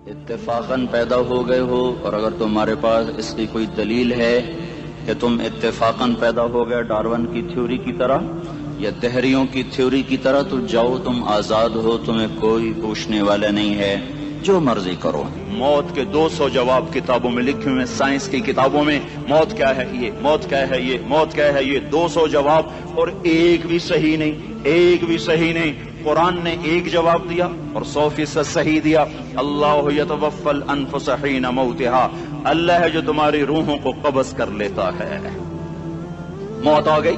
اتفاقاً پیدا ہو گئے ہو، اور اگر تمہارے پاس اس کی کوئی دلیل ہے کہ تم اتفاقاً پیدا ہو گئے ڈارون کی تھیوری کی طرح یا دہریوں کی تھیوری کی طرح، تو جاؤ، تم آزاد ہو، تمہیں کوئی پوچھنے والا نہیں ہے، جو مرضی کرو۔ موت کے 200 جواب کتابوں میں لکھے ہوئے ہیں، سائنس کی کتابوں میں موت کیا ہے یہ، موت کیا ہے یہ، موت کیا ہے یہ، 200 جواب، اور ایک بھی صحیح نہیں، ایک بھی صحیح نہیں۔ قرآن نے ایک جواب دیا اور 100% صحیح دیا۔ اللہ یتوفی الانفس حین موتها، اللہ ہے جو تمہاری روحوں کو قبض کر لیتا ہے۔ موت آ گئی،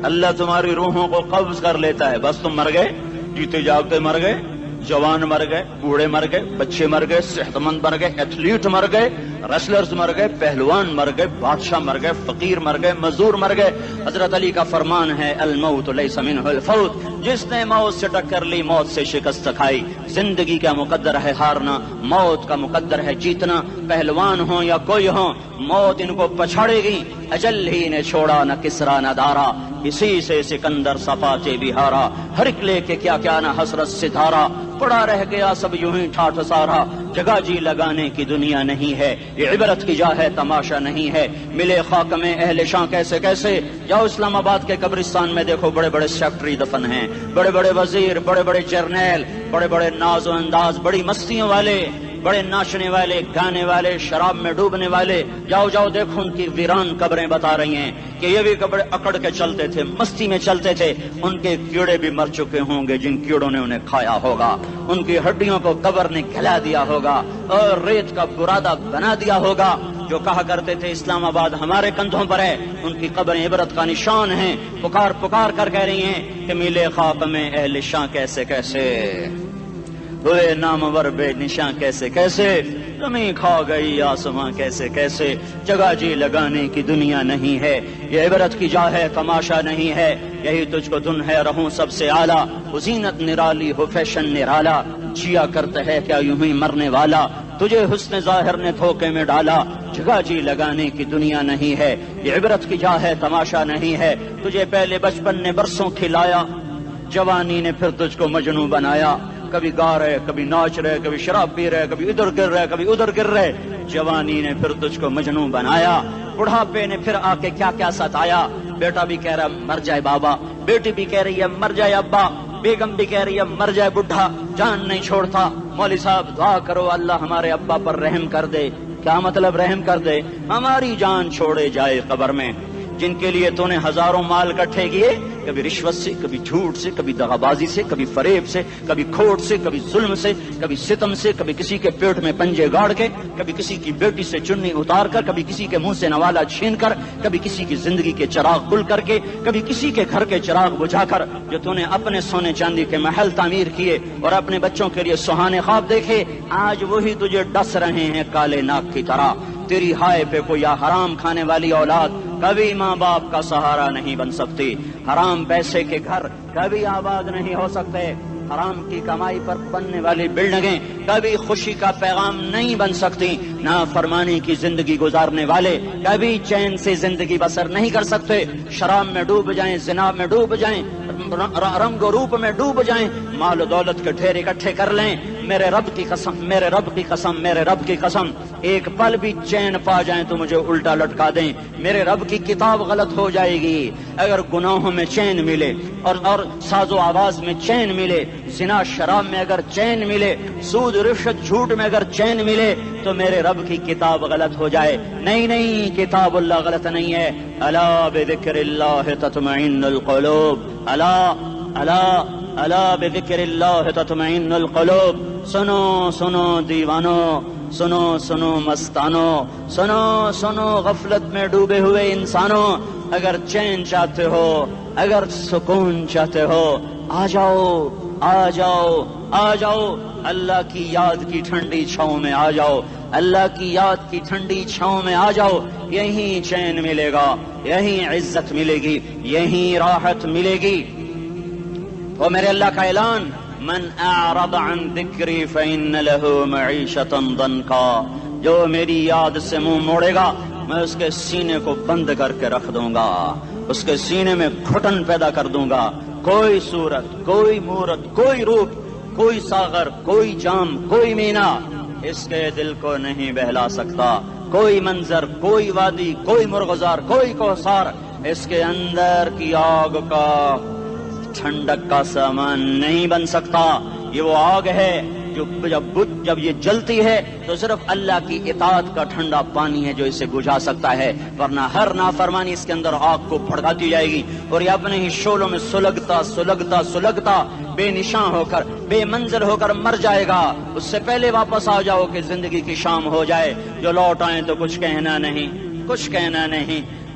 اللہ تمہاری روحوں کو قبض کر لیتا ہے، بس تم مر گئے، جیتے جاگتے مر گئے، جوان مر گئے، بوڑھے مر گئے، بچے مر گئے، صحت مند مر گئے، ایتھلیٹ مر گئے، ریسلرز مر گئے، پہلوان مر گئے، بادشاہ مر گئے، فقیر مر گئے، مزدور مر گئے۔ حضرت علی کا فرمان ہے الموت لیس منہ الفوت، جس نے موت سے ٹکر لی موت سے شکست کھائی۔ زندگی کا مقدر ہے ہارنا، موت کا مقدر ہے جیتنا۔ پہلوان ہوں یا کوئی ہوں، موت ان کو پچھاڑے گی۔ اجل ہی نے چھوڑا نہ کسرا نہ دارا، اسی سے سکندر صفاتے بہارا۔ ہر ایک لے کے کیا کیا نہ حسرت ستارہ، پڑا رہ گیا سب یوں ہی ٹھاٹھ سارا۔ جگہ جی لگانے کی دنیا نہیں ہے، یہ عبرت کی جا ہے تماشا نہیں ہے۔ ملے خاک میں اہل شاں کیسے کیسے، جاؤ اسلام آباد کے قبرستان میں دیکھو، بڑے بڑے سیکٹری دفن ہیں، بڑے بڑے وزیر، بڑے بڑے جرنیل، بڑے بڑے ناز و انداز، بڑی مستیوں والے، بڑے ناچنے والے، گانے والے، شراب میں ڈوبنے والے۔ جاؤ جاؤ دیکھو، ان کی ویران قبریں بتا رہی ہیں کہ یہ بھی قبر اکڑ کے چلتے تھے، مستی میں چلتے تھے۔ ان کے کیڑے بھی مر چکے ہوں گے جن کیڑوں نے انہیں کھایا ہوگا، ان کی ہڈیوں کو قبر نے کھلا دیا ہوگا اور ریت کا برادہ بنا دیا ہوگا۔ جو کہا کرتے تھے اسلام آباد ہمارے کندھوں پر ہے، ان کی قبریں عبرت کا نشان ہیں۔ پکار پکار کر کہہ رہی ہیں کہ ملے خاک میں اہل شاں کیسے کیسے، ہوئے نامور بے نشاں کیسے کیسے، زمین کھا گئی آسماں کیسے کیسے۔ جگہ جی لگانے کی دنیا نہیں ہے، یہ عبرت کی جا ہے تماشا نہیں ہے۔ یہی تجھ کو دن ہے رہوں سب سے اعلیٰ، وہ زینت نرالی ہو فیشن نرالا۔ جیا کرتا ہے کیا یوں ہی مرنے والا، تجھے حسن ظاہر نے دھوکے میں ڈالا۔ جگہ جی لگانے کی دنیا نہیں ہے، یہ عبرت کی جا ہے تماشا نہیں ہے۔ تجھے پہلے بچپن نے برسوں کھلایا، جوانی نے پھر تجھ کو مجنوں بنایا۔ کبھی گا رہے، کبھی ناچ رہے، کبھی شراب پی رہے، کبھی ادھر گر رہے، کبھی ادھر گر رہے۔ جوانی نے پھر تجھ کو مجنوں بنایا، بڑھاپے نے پھر آ کے کیا کیا ستایا۔ بیٹا بھی کہہ رہا مر جائے بابا، بیٹی بھی کہہ رہی ہے مر جائے ابا، بیگم بھی کہہ رہی ہے مر جائے بڈھا، جان نہیں چھوڑتا۔ مولوی صاحب دعا کرو اللہ ہمارے ابا پر رحم کر دے۔ کیا مطلب رحم کر دے؟ ہماری جان چھوڑے جائے قبر میں، جن کے لیے تو نے ہزاروں مال اکٹھے کیے، کبھی رشوت سے، کبھی جھوٹ سے، کبھی دغابازی سے، کبھی فریب سے، کبھی کھوٹ سے، کبھی ظلم سے، کبھی ستم سے، کبھی کسی کے پیٹ میں پنجے گاڑ کے، کبھی کسی کی بیٹی سے چنی اتار کر، کبھی کسی کے منہ سے نوالا چھین کر، کبھی کسی کی زندگی کے چراغ گل کر کے، کبھی کسی کے گھر کے چراغ بجھا کر۔ جو تو نے اپنے سونے چاندی کے محل تعمیر کیے اور اپنے بچوں کے لیے سہانے خواب دیکھے، آج وہی تجھے ڈس رہے ہیں کالے ناک کی طرح۔ تیری ہائے پہ کوئی حرام کھانے والی اولاد کبھی ماں باپ کا سہارا نہیں بن سکتی۔ حرام پیسے کے گھر کبھی آباد نہیں ہو سکتے۔ حرام کی کمائی پر بننے والی بلڈنگیں کبھی خوشی کا پیغام نہیں بن سکتی۔ نافرمانی کی زندگی گزارنے والے کبھی چین سے زندگی بسر نہیں کر سکتے۔ شراب میں ڈوب جائیں، زنا میں ڈوب جائیں، رنگ و روپ میں ڈوب جائیں، مال و دولت کے ڈھیر اکٹھے کر لیں، میرے رب کی قسم، میرے رب کی قسم، میرے رب کی قسم، ایک پل بھی چین پا جائیں تو مجھے الٹا لٹکا دیں۔ میرے رب کی کتاب غلط ہو جائے گی اگر گناہوں میں چین ملے اور ساز و آواز میں چین ملے، زنا شراب میں اگر چین ملے، سود رشوت جھوٹ میں اگر چین ملے، تو میرے رب کی کتاب غلط ہو جائے۔ نہیں نہیں، کتاب اللہ غلط نہیں ہے۔ الا بذکر اللہ تطمئن القلوب، الا الا الا بذکر اللہ تطمئن القلوب۔ سنو سنو دیوانو، سنو سنو مستانو، سنو سنو غفلت میں ڈوبے ہوئے انسانوں، اگر چین چاہتے ہو، اگر سکون چاہتے ہو، آ جاؤ آ جاؤ آ جاؤ، اللہ کی یاد کی ٹھنڈی چھاؤں میں آ جاؤ، اللہ کی یاد کی ٹھنڈی چھاؤں میں آ جاؤ۔ یہیں چین ملے گا، یہیں عزت ملے گی، یہیں راحت ملے گی۔ وہ میرے اللہ کا اعلان، من اعرض عن ذکری فإن له معیشۃ ضنکا، جو میری یاد سے منہ موڑے گا میں اس کے سینے کو بند کر کے رکھ دوں گا، اس کے سینے میں گھٹن پیدا کر دوں گا۔ کوئی صورت، کوئی مورت، کوئی روپ، کوئی ساغر، کوئی جام، کوئی مینا اس کے دل کو نہیں بہلا سکتا کوئی منظر، کوئی وادی، کوئی مرغزار، کوئی کوثر اس کے اندر کی آگ کا ٹھنڈک کا سامان نہیں بن سکتا۔ یہ وہ آگ ہے جو جب یہ جلتی ہے تو صرف اللہ کی اطاعت کا ٹھنڈا پانی ہے جو اسے بجھا سکتا ہے، ورنہ ہر نافرمانی اس کے اندر آگ کو بھڑکاتی جائے گی اور یہ اپنے ہی شعلوں میں سلگتا بے نشان ہو کر، بے منزل ہو کر مر جائے گا۔ اس سے پہلے واپس آ جاؤ کہ زندگی کی شام ہو جائے۔ جو لوٹ آئیں تو کچھ کہنا نہیں،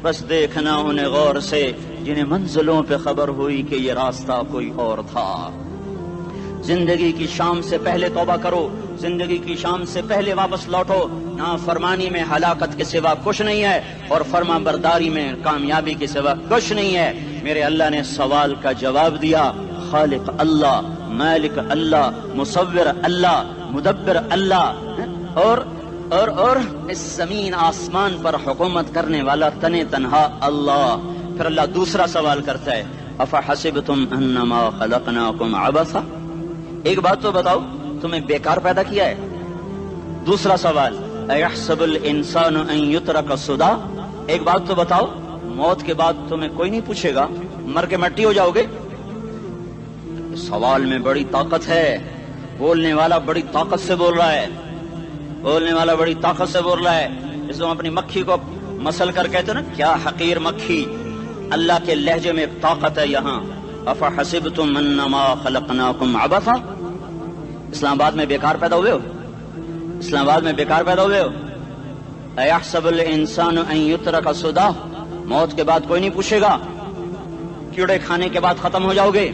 بس دیکھنا انہیں غور سے جنہیں منزلوں پہ خبر ہوئی کہ یہ راستہ کوئی اور تھا۔ زندگی کی شام سے پہلے توبہ کرو، زندگی کی شام سے پہلے واپس لوٹو۔ نافرمانی میں ہلاکت کے سوا کچھ نہیں ہے اور فرما برداری میں کامیابی کے سوا کچھ نہیں ہے۔ میرے اللہ نے سوال کا جواب دیا، خالق اللہ، مالک اللہ، مصور اللہ، مدبر اللہ اور اس زمین آسمان پر حکومت کرنے والا تنے تنہا اللہ۔ پھر اللہ دوسرا سوال کرتا ہے، افحسبتم انما خلقناکم عبثا، ایک بات تو بتاؤ تمہیں بیکار پیدا کیا ہے؟ دوسرا سوال، ایحسب الانسان ان یترک سدی، ایک بات تو بتاؤ موت کے بعد تمہیں کوئی نہیں پوچھے گا، مر کے مٹی ہو جاؤ گے؟ سوال میں بڑی طاقت ہے، بولنے والا بڑی طاقت سے بول رہا ہے، اس کو اپنی مکھی کو مسل کر کہتے نا کیا حقیر مکھی، اللہ کے لہجے میں ایک طاقت ہے یہاں۔ افحسبتم انما خلقناکم عبثا، اسلام آباد میں بیکار پیدا ہوئے ہو؟ ایحسب الانسان ان یترک سدی، موت کے بعد کوئی نہیں پوچھے گا، کیڑے کھانے کے بعد ختم ہو جاؤ گے۔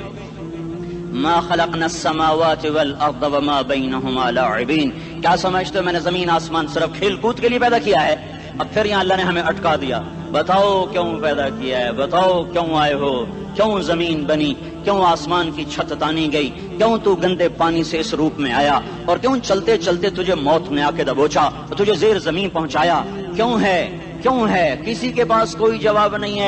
ما خلقنا السماوات والارض وما بینہما لاعبین، کیا سمجھتے ہو میں نے زمین آسمان صرف کھیل کود کے لیے پیدا کیا ہے؟ اب پھر یہاں اللہ نے ہمیں اٹکا دیا، بتاؤ کیوں پیدا کیا ہے، بتاؤ کیوں آئے ہو، کیوں زمین بنی، کیوں آسمان کی چھت تانی گئی، کیوں تو گندے پانی سے اس روپ میں آیا، اور کیوں چلتے چلتے تجھے موت میں آ کے دبوچا اور تجھے زیر زمین پہنچایا، کیوں ہے؟ کسی کے پاس کوئی جواب نہیں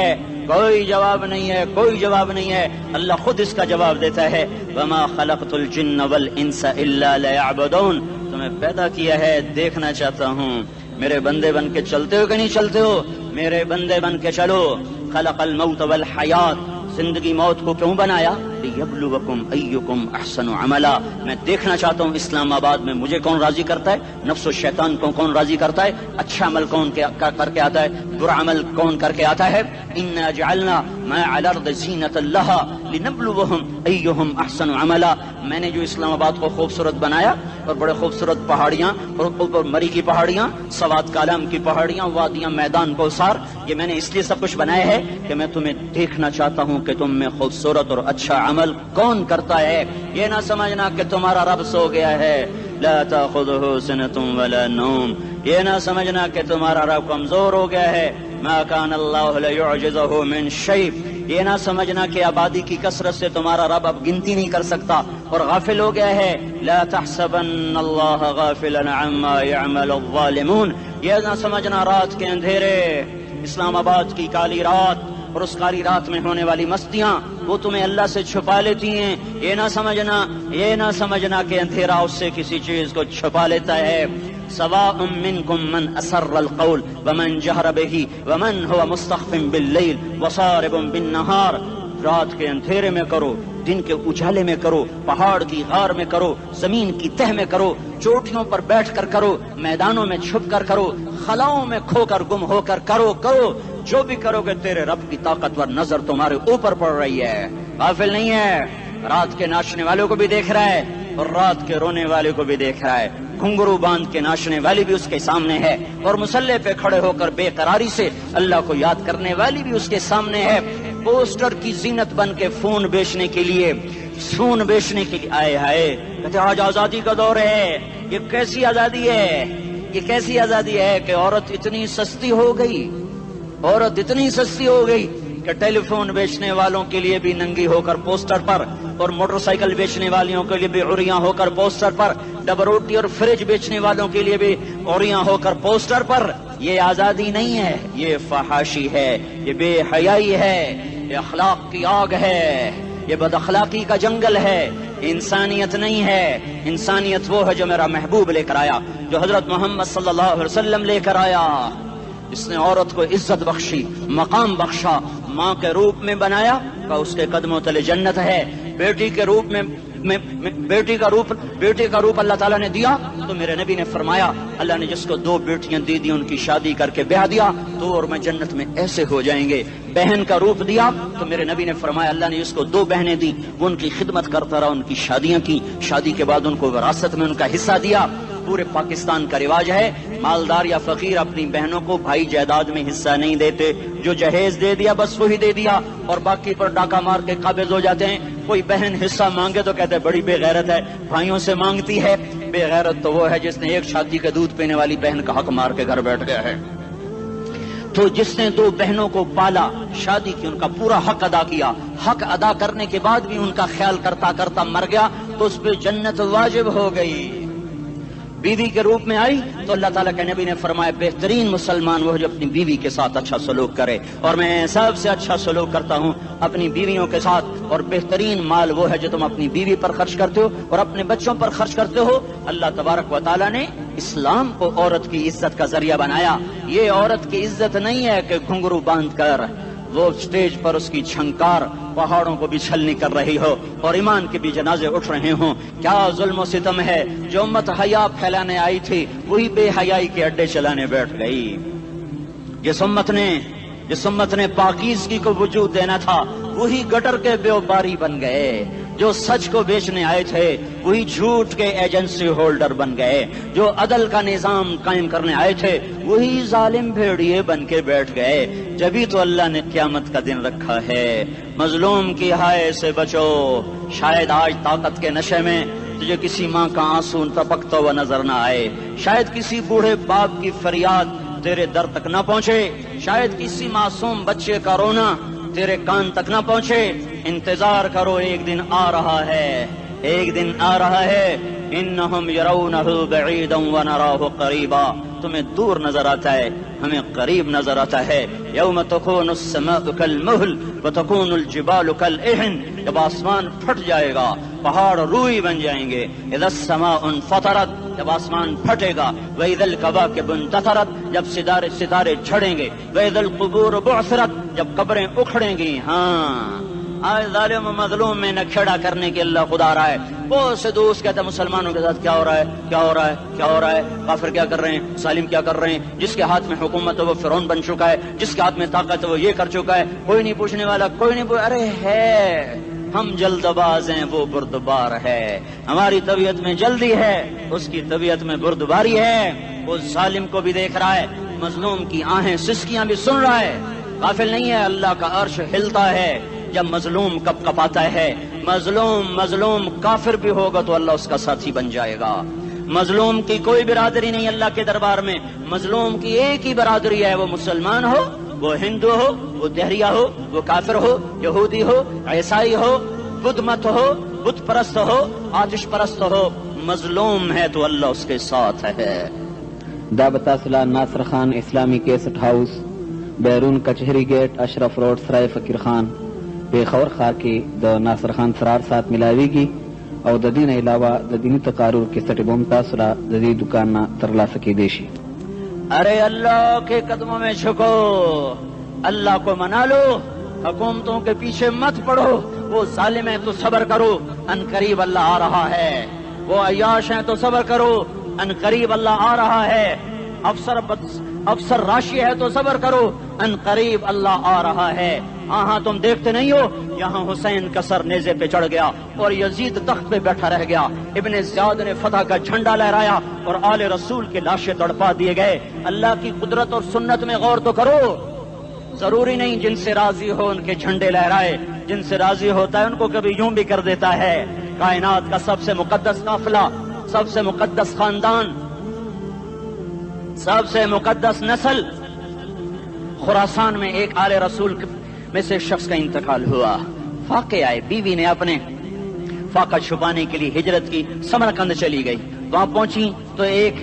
ہے، اللہ خود اس کا جواب دیتا ہے، وما خلقت الجن والانس الا لیعبدون، تمہیں پیدا کیا ہے دیکھنا چاہتا ہوں میرے بندے بن کے چلتے ہو کہ نہیں چلتے ہو، میرے بندے بن کے چلو۔ خلق الموت والحیات، زندگی موت کو کیوں بنایا؟ لیبلوکم ایکم احسن عملا، میں دیکھنا چاہتا ہوں اسلام آباد میں مجھے کون راضی کرتا ہے، نفس و شیطان کو کون راضی کرتا ہے، اچھا عمل کون کر کے آتا ہے، برا عمل کون کر کے آتا ہے۔ انا جعلنا ما علی الارض زینۃ لہا لنبلوہم ایہم احسن عملا، میں نے جو اسلام آباد کو خوبصورت بنایا اور بڑے خوبصورت پہاڑیاں اور اوپر مری کی پہاڑیاں، سوات کالام کی پہاڑیاں، وادیاں، میدان کوثر، یہ میں نے اس لیے سب کچھ بنایا ہے کہ میں تمہیں دیکھنا چاہتا ہوں کہ تم میں خوبصورت اور اچھا عمل کون کرتا ہے۔ یہ نہ سمجھنا کہ تمہارا رب سو گیا ہے، لا تاخذہ سنۃ ولا نوم، یہ نہ سمجھنا کہ تمہارا رب کمزور ہو گیا ہے، ما کان اللہ لیعجزہ من شیء، یہ نہ سمجھنا کہ آبادی کی کثرت سے تمہارا رب اب گنتی نہیں کر سکتا اور غافل ہو گیا ہے، لا تحسبن اللہ غافلا عما يعمل الظالمون، یہ نہ سمجھنا رات کے اندھیرے، اسلام آباد کی کالی رات اور اس کالی رات میں ہونے والی مستیاں وہ تمہیں اللہ سے چھپا لیتی ہیں، یہ نہ سمجھنا کہ اندھیرا اس سے کسی چیز کو چھپا لیتا ہے۔ سواء منکم من اسر القول ومن جہر بہ ومن هو مستخف باللیل وصارب بالنہار، رات کے اندھیرے میں کرو، دن کے اجالے میں کرو، پہاڑ کی غار میں کرو، زمین کی تہ میں کرو، چوٹیوں پر بیٹھ کر کرو، میدانوں میں چھپ کر کرو، خلاؤں میں کھو کر گم ہو کر کرو، جو بھی کرو گے تیرے رب کی طاقتور نظر تمہارے اوپر پڑ رہی ہے، غافل نہیں ہے، رات کے ناچنے والوں کو بھی دیکھ رہا ہے اور رات کے رونے والے کو بھی دیکھ رہا ہے، گھنگرو باندھ کے ناچنے والی بھی اس کے سامنے ہے اور مسلح پہ کھڑے ہو کر بے قراری سے اللہ کو یاد کرنے والی بھی اس کے سامنے ہے۔ پوسٹر کی زینت بن کے فون بیچنے کے لیے آئے ہائے کہتے آج آزادی کا دور ہے، یہ کیسی آزادی ہے کہ عورت اتنی سستی ہو گئی کہ ٹیلی فون بیچنے والوں کے لیے بھی ننگی ہو کر پوسٹر پر اور موٹر سائیکل بیچنے والوں کے لیے بھی عریاں ہو کر پوسٹر پر، ڈبل روٹی اور فریج بیچنے والوں کے لیے بھی عریاں ہو کر پوسٹر پر۔ یہ آزادی نہیں ہے، یہ فحاشی ہے، یہ بے حیائی ہے، یہ اخلاق کی آگ ہے، یہ بد اخلاقی کا جنگل ہے، انسانیت نہیں ہے. انسانیت وہ ہے جو میرا محبوب لے کر آیا, جو حضرت محمد صلی اللہ علیہ وسلم لے کر آیا, جس نے عورت کو عزت بخشی, مقام بخشا, ماں کے روپ میں بنایا کہ اس کے قدموں تلے جنت ہے, بیٹی کے روپ میں بیٹی کا روپ اللہ تعالیٰ نے دیا تو میرے نبی نے فرمایا اللہ نے جس کو 2 بیٹیاں دی ان کی شادی کر کے بیاہ دیا تو اور میں جنت میں ایسے ہو جائیں گے. بہن کا روپ دیا تو میرے نبی نے فرمایا اللہ نے جس کو 2 بہنیں دی وہ ان کی خدمت کرتا رہا, ان کی شادیاں کی, شادی کے بعد ان کو وراثت میں ان کا حصہ دیا. پورے پاکستان کا رواج ہے مالدار یا فقیر اپنی بہنوں کو بھائی جائیداد میں حصہ نہیں دیتے, جو جہیز دے دیا بس وہی دے دیا اور باقی پر ڈاکہ مار کے قابض ہو جاتے ہیں. کوئی بہن حصہ مانگے تو کہتے ہیں بڑی بے غیرت ہے, بھائیوں سے مانگتی ہے. بے غیرت تو وہ ہے جس نے ایک شادی کے دودھ پینے والی بہن کا حق مار کے گھر بیٹھ گیا ہے. تو جس نے 2 بہنوں کو پالا, شادی کی, ان کا پورا حق ادا کیا, حق ادا کرنے کے بعد بھی ان کا خیال کرتا کرتا مر گیا تو اس پہ جنت واجب ہو گئی. بیوی کے روپ میں آئی تو اللہ تعالیٰ کے نبی نے فرمایا بہترین مسلمان وہ جو اپنی بیوی کے ساتھ اچھا سلوک کرے, اور میں سب سے اچھا سلوک کرتا ہوں اپنی بیویوں کے ساتھ. اور بہترین مال وہ ہے جو تم اپنی بیوی پر خرچ کرتے ہو اور اپنے بچوں پر خرچ کرتے ہو. اللہ تبارک و تعالیٰ نے اسلام کو عورت کی عزت کا ذریعہ بنایا. یہ عورت کی عزت نہیں ہے کہ گھنگرو باندھ کر وہ اسٹیج پر اس کی چھنکار پہاڑوں کو بھی چھلنی کر رہی ہو اور ایمان کے بھی جنازے اٹھ رہے ہوں. کیا ظلم و ستم ہے, جو امت حیا پھیلانے آئی تھی وہی بے حیائی کے اڈے چلانے بیٹھ گئی. جس امت نے پاکیزگی کو وجود دینا تھا وہی گٹر کے بیوباری بن گئے. جو سچ کو بیچنے آئے تھے وہی جھوٹ کے ایجنسی ہولڈر بن گئے. جو عدل کا نظام قائم کرنے آئے تھے وہی ظالم بھیڑیے بن کے بیٹھ گئے. جبھی تو اللہ نے قیامت کا دن رکھا ہے. مظلوم کی ہائے سے بچو, شاید آج طاقت کے نشے میں تجھے کسی ماں کا آنسو ٹپکتا ہوا نظر نہ آئے, شاید کسی بوڑھے باپ کی فریاد تیرے در تک نہ پہنچے, شاید کسی معصوم بچے کا رونا تیرے کان تک نہ پہنچے. انتظار کرو, ایک دن آ رہا ہے, ایک دن آ رہا ہے. انہم یرونہ بعیدا ونراہ قریبا, تمہیں دور نظر آتا ہے ہمیں قریب نظر آتا ہے. یوم تکون السماء کالمہل وتکون الجبال کالعہن, جب آسمان پھٹ جائے گا پہاڑ روئی بن جائیں گے. اذا السماء انفطرت, جب آسمان پھٹے گا. واذا الکواکب انتثرت, جب ستارے جھڑیں گے. واذا القبور بعثرت, جب قبریں اکھڑیں گی. ہاں آج ظالم و مظلوم میں نہ کھیڑا کرنے کے اللہ خدا رہا ہے. بہت سے دوست کہتے ہیں مسلمانوں کے ساتھ کیا ہو رہا ہے, کیا ہو رہا ہے, کیا ہو رہا ہے, کافر کیا کر رہے ہیں, ظالم کیا کر رہے ہیں. جس کے ہاتھ میں حکومت ہے وہ فرعون بن چکا ہے, جس کے ہاتھ میں طاقت ہے وہ یہ کر چکا ہے. کوئی نہیں پوچھنے والا, کوئی نہیں ارے ہے, ہم جلد باز ہیں وہ بردبار ہے. ہماری طبیعت میں جلدی ہے, اس کی طبیعت میں بردباری ہے. وہ ظالم کو بھی دیکھ رہا ہے, مظلوم کی آہیں سسکیاں بھی سن رہا ہے. غافل نہیں ہے, اللہ کا عرش ہلتا ہے جب مظلوم کپ کپاتا ہے. مظلوم کافر بھی ہوگا تو اللہ اس کا ساتھی بن جائے گا. مظلوم کی کوئی برادری نہیں اللہ کے دربار میں. مظلوم کی ایک ہی برادری ہے, وہ مسلمان ہو, وہ ہندو ہو, وہ دہریہ ہو, وہ کافر ہو, یہودی ہو, عیسائی ہو, بدھ مت ہو, بت پرست ہو, آتش پرست ہو. مظلوم ہے تو اللہ اس کے ساتھ ہے. دعوت اصلاح ناصر خان اسلامی کیسٹ ہاؤس, بیرون کچہری گیٹ, اشرف روڈ, سرائے فقیر خان, پیښور ښار کې د ناصر خان سرار سات ملاویږي او د دین علاوه د دینی تقارر کیسټ بم تاسو را د دې دکان نه ترلاسه کېدی شي. ارے اللہ کے قدموں میں جھکو, اللہ کو منا لو, حکومتوں کے پیچھے مت پڑو. وہ ظالم ہیں تو صبر کرو, ان قریب اللہ آ رہا ہے. وہ عیاش ہیں تو صبر کرو, ان قریب اللہ آ رہا ہے. افسر راشی ہے تو صبر کرو, ان قریب اللہ آ رہا ہے. ہاں تم دیکھتے نہیں ہو, یہاں حسین کا سر نیزے پہ چڑھ گیا اور یزید تخت پہ بیٹھا رہ گیا. ابن زیاد نے فتح کا جھنڈا لہرایا اور آل رسول کے لاشیں تڑپا دیے گئے. اللہ کی قدرت اور سنت میں غور تو کرو. ضروری نہیں جن سے راضی ہو ان کے جھنڈے لہرائے, جن سے راضی ہوتا ہے ان کو کبھی یوں بھی کر دیتا ہے. کائنات کا سب سے مقدس قافلہ, سب سے مقدس خاندان, سب سے مقدس نسل, خراسان میں ایک آل رسول میں سے شخص کا انتقال ہوا. فاقے آئے, بیوی نے اپنے فاقہ چھپانے کے لیے ہجرت کی, سمرقند چلی گئی. وہاں پہنچی تو ایک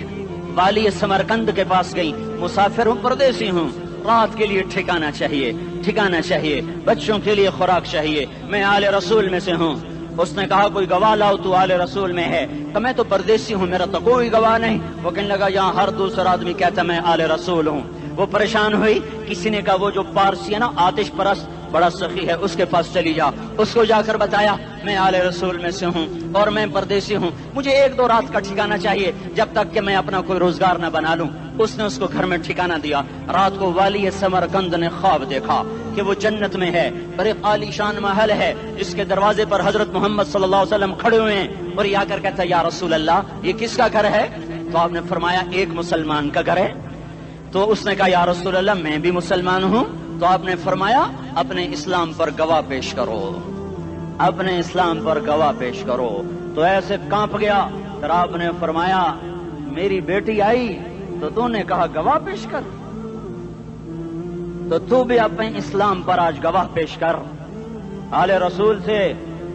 والی سمرقند کے پاس گئی. مسافر ہوں, پردیسی ہوں, رات کے لیے ٹھکانا چاہیے, بچوں کے لیے خوراک چاہیے, میں آل رسول میں سے ہوں. اس نے کہا کوئی گواہ لاؤ تو آل رسول میں ہے، تو میں تو پردیسی ہوں، میرا تو کوئی گواہ نہیں۔ وہ کہنے لگا یہاں ہر دوسرا آدمی کہتا میں آل رسول ہوں۔ وہ پریشان ہوئی، کسی نے کہا وہ جو پارسی ہے نا آتش پرست بڑا سخی ہے، اس کے پاس چلی جا۔ اس کو جا کر بتایا میں آل رسول میں سے ہوں اور میں پردیسی ہوں، مجھے 1-2 رات کا ٹھکانہ چاہیے جب تک کہ میں اپنا کوئی روزگار نہ بنا لوں۔ اس نے اس کو گھر میں ٹھکانہ دیا۔ رات کو والی سمرقند نے خواب دیکھا کہ وہ جنت میں ہے، بڑے عالی شان محل ہے جس کے دروازے پر حضرت محمد صلی اللہ علیہ وسلم کھڑے ہوئے ہیں، اور یہ آ کر کہتا ہے یا رسول اللہ یہ کس کا گھر ہے؟ تو آپ نے فرمایا ایک مسلمان کا گھر ہے۔ تو اس نے کہا یا رسول اللہ میں بھی مسلمان ہوں۔ تو آپ نے فرمایا اپنے اسلام پر گواہ پیش کرو، اپنے اسلام پر گواہ پیش کرو۔ تو ایسے کانپ گیا۔ پھر آپ نے فرمایا میری بیٹی آئی تو تو نے کہا گواہ پیش کر، تو بھی اپنے اسلام پر آج گواہ پیش کر۔ آل رسول سے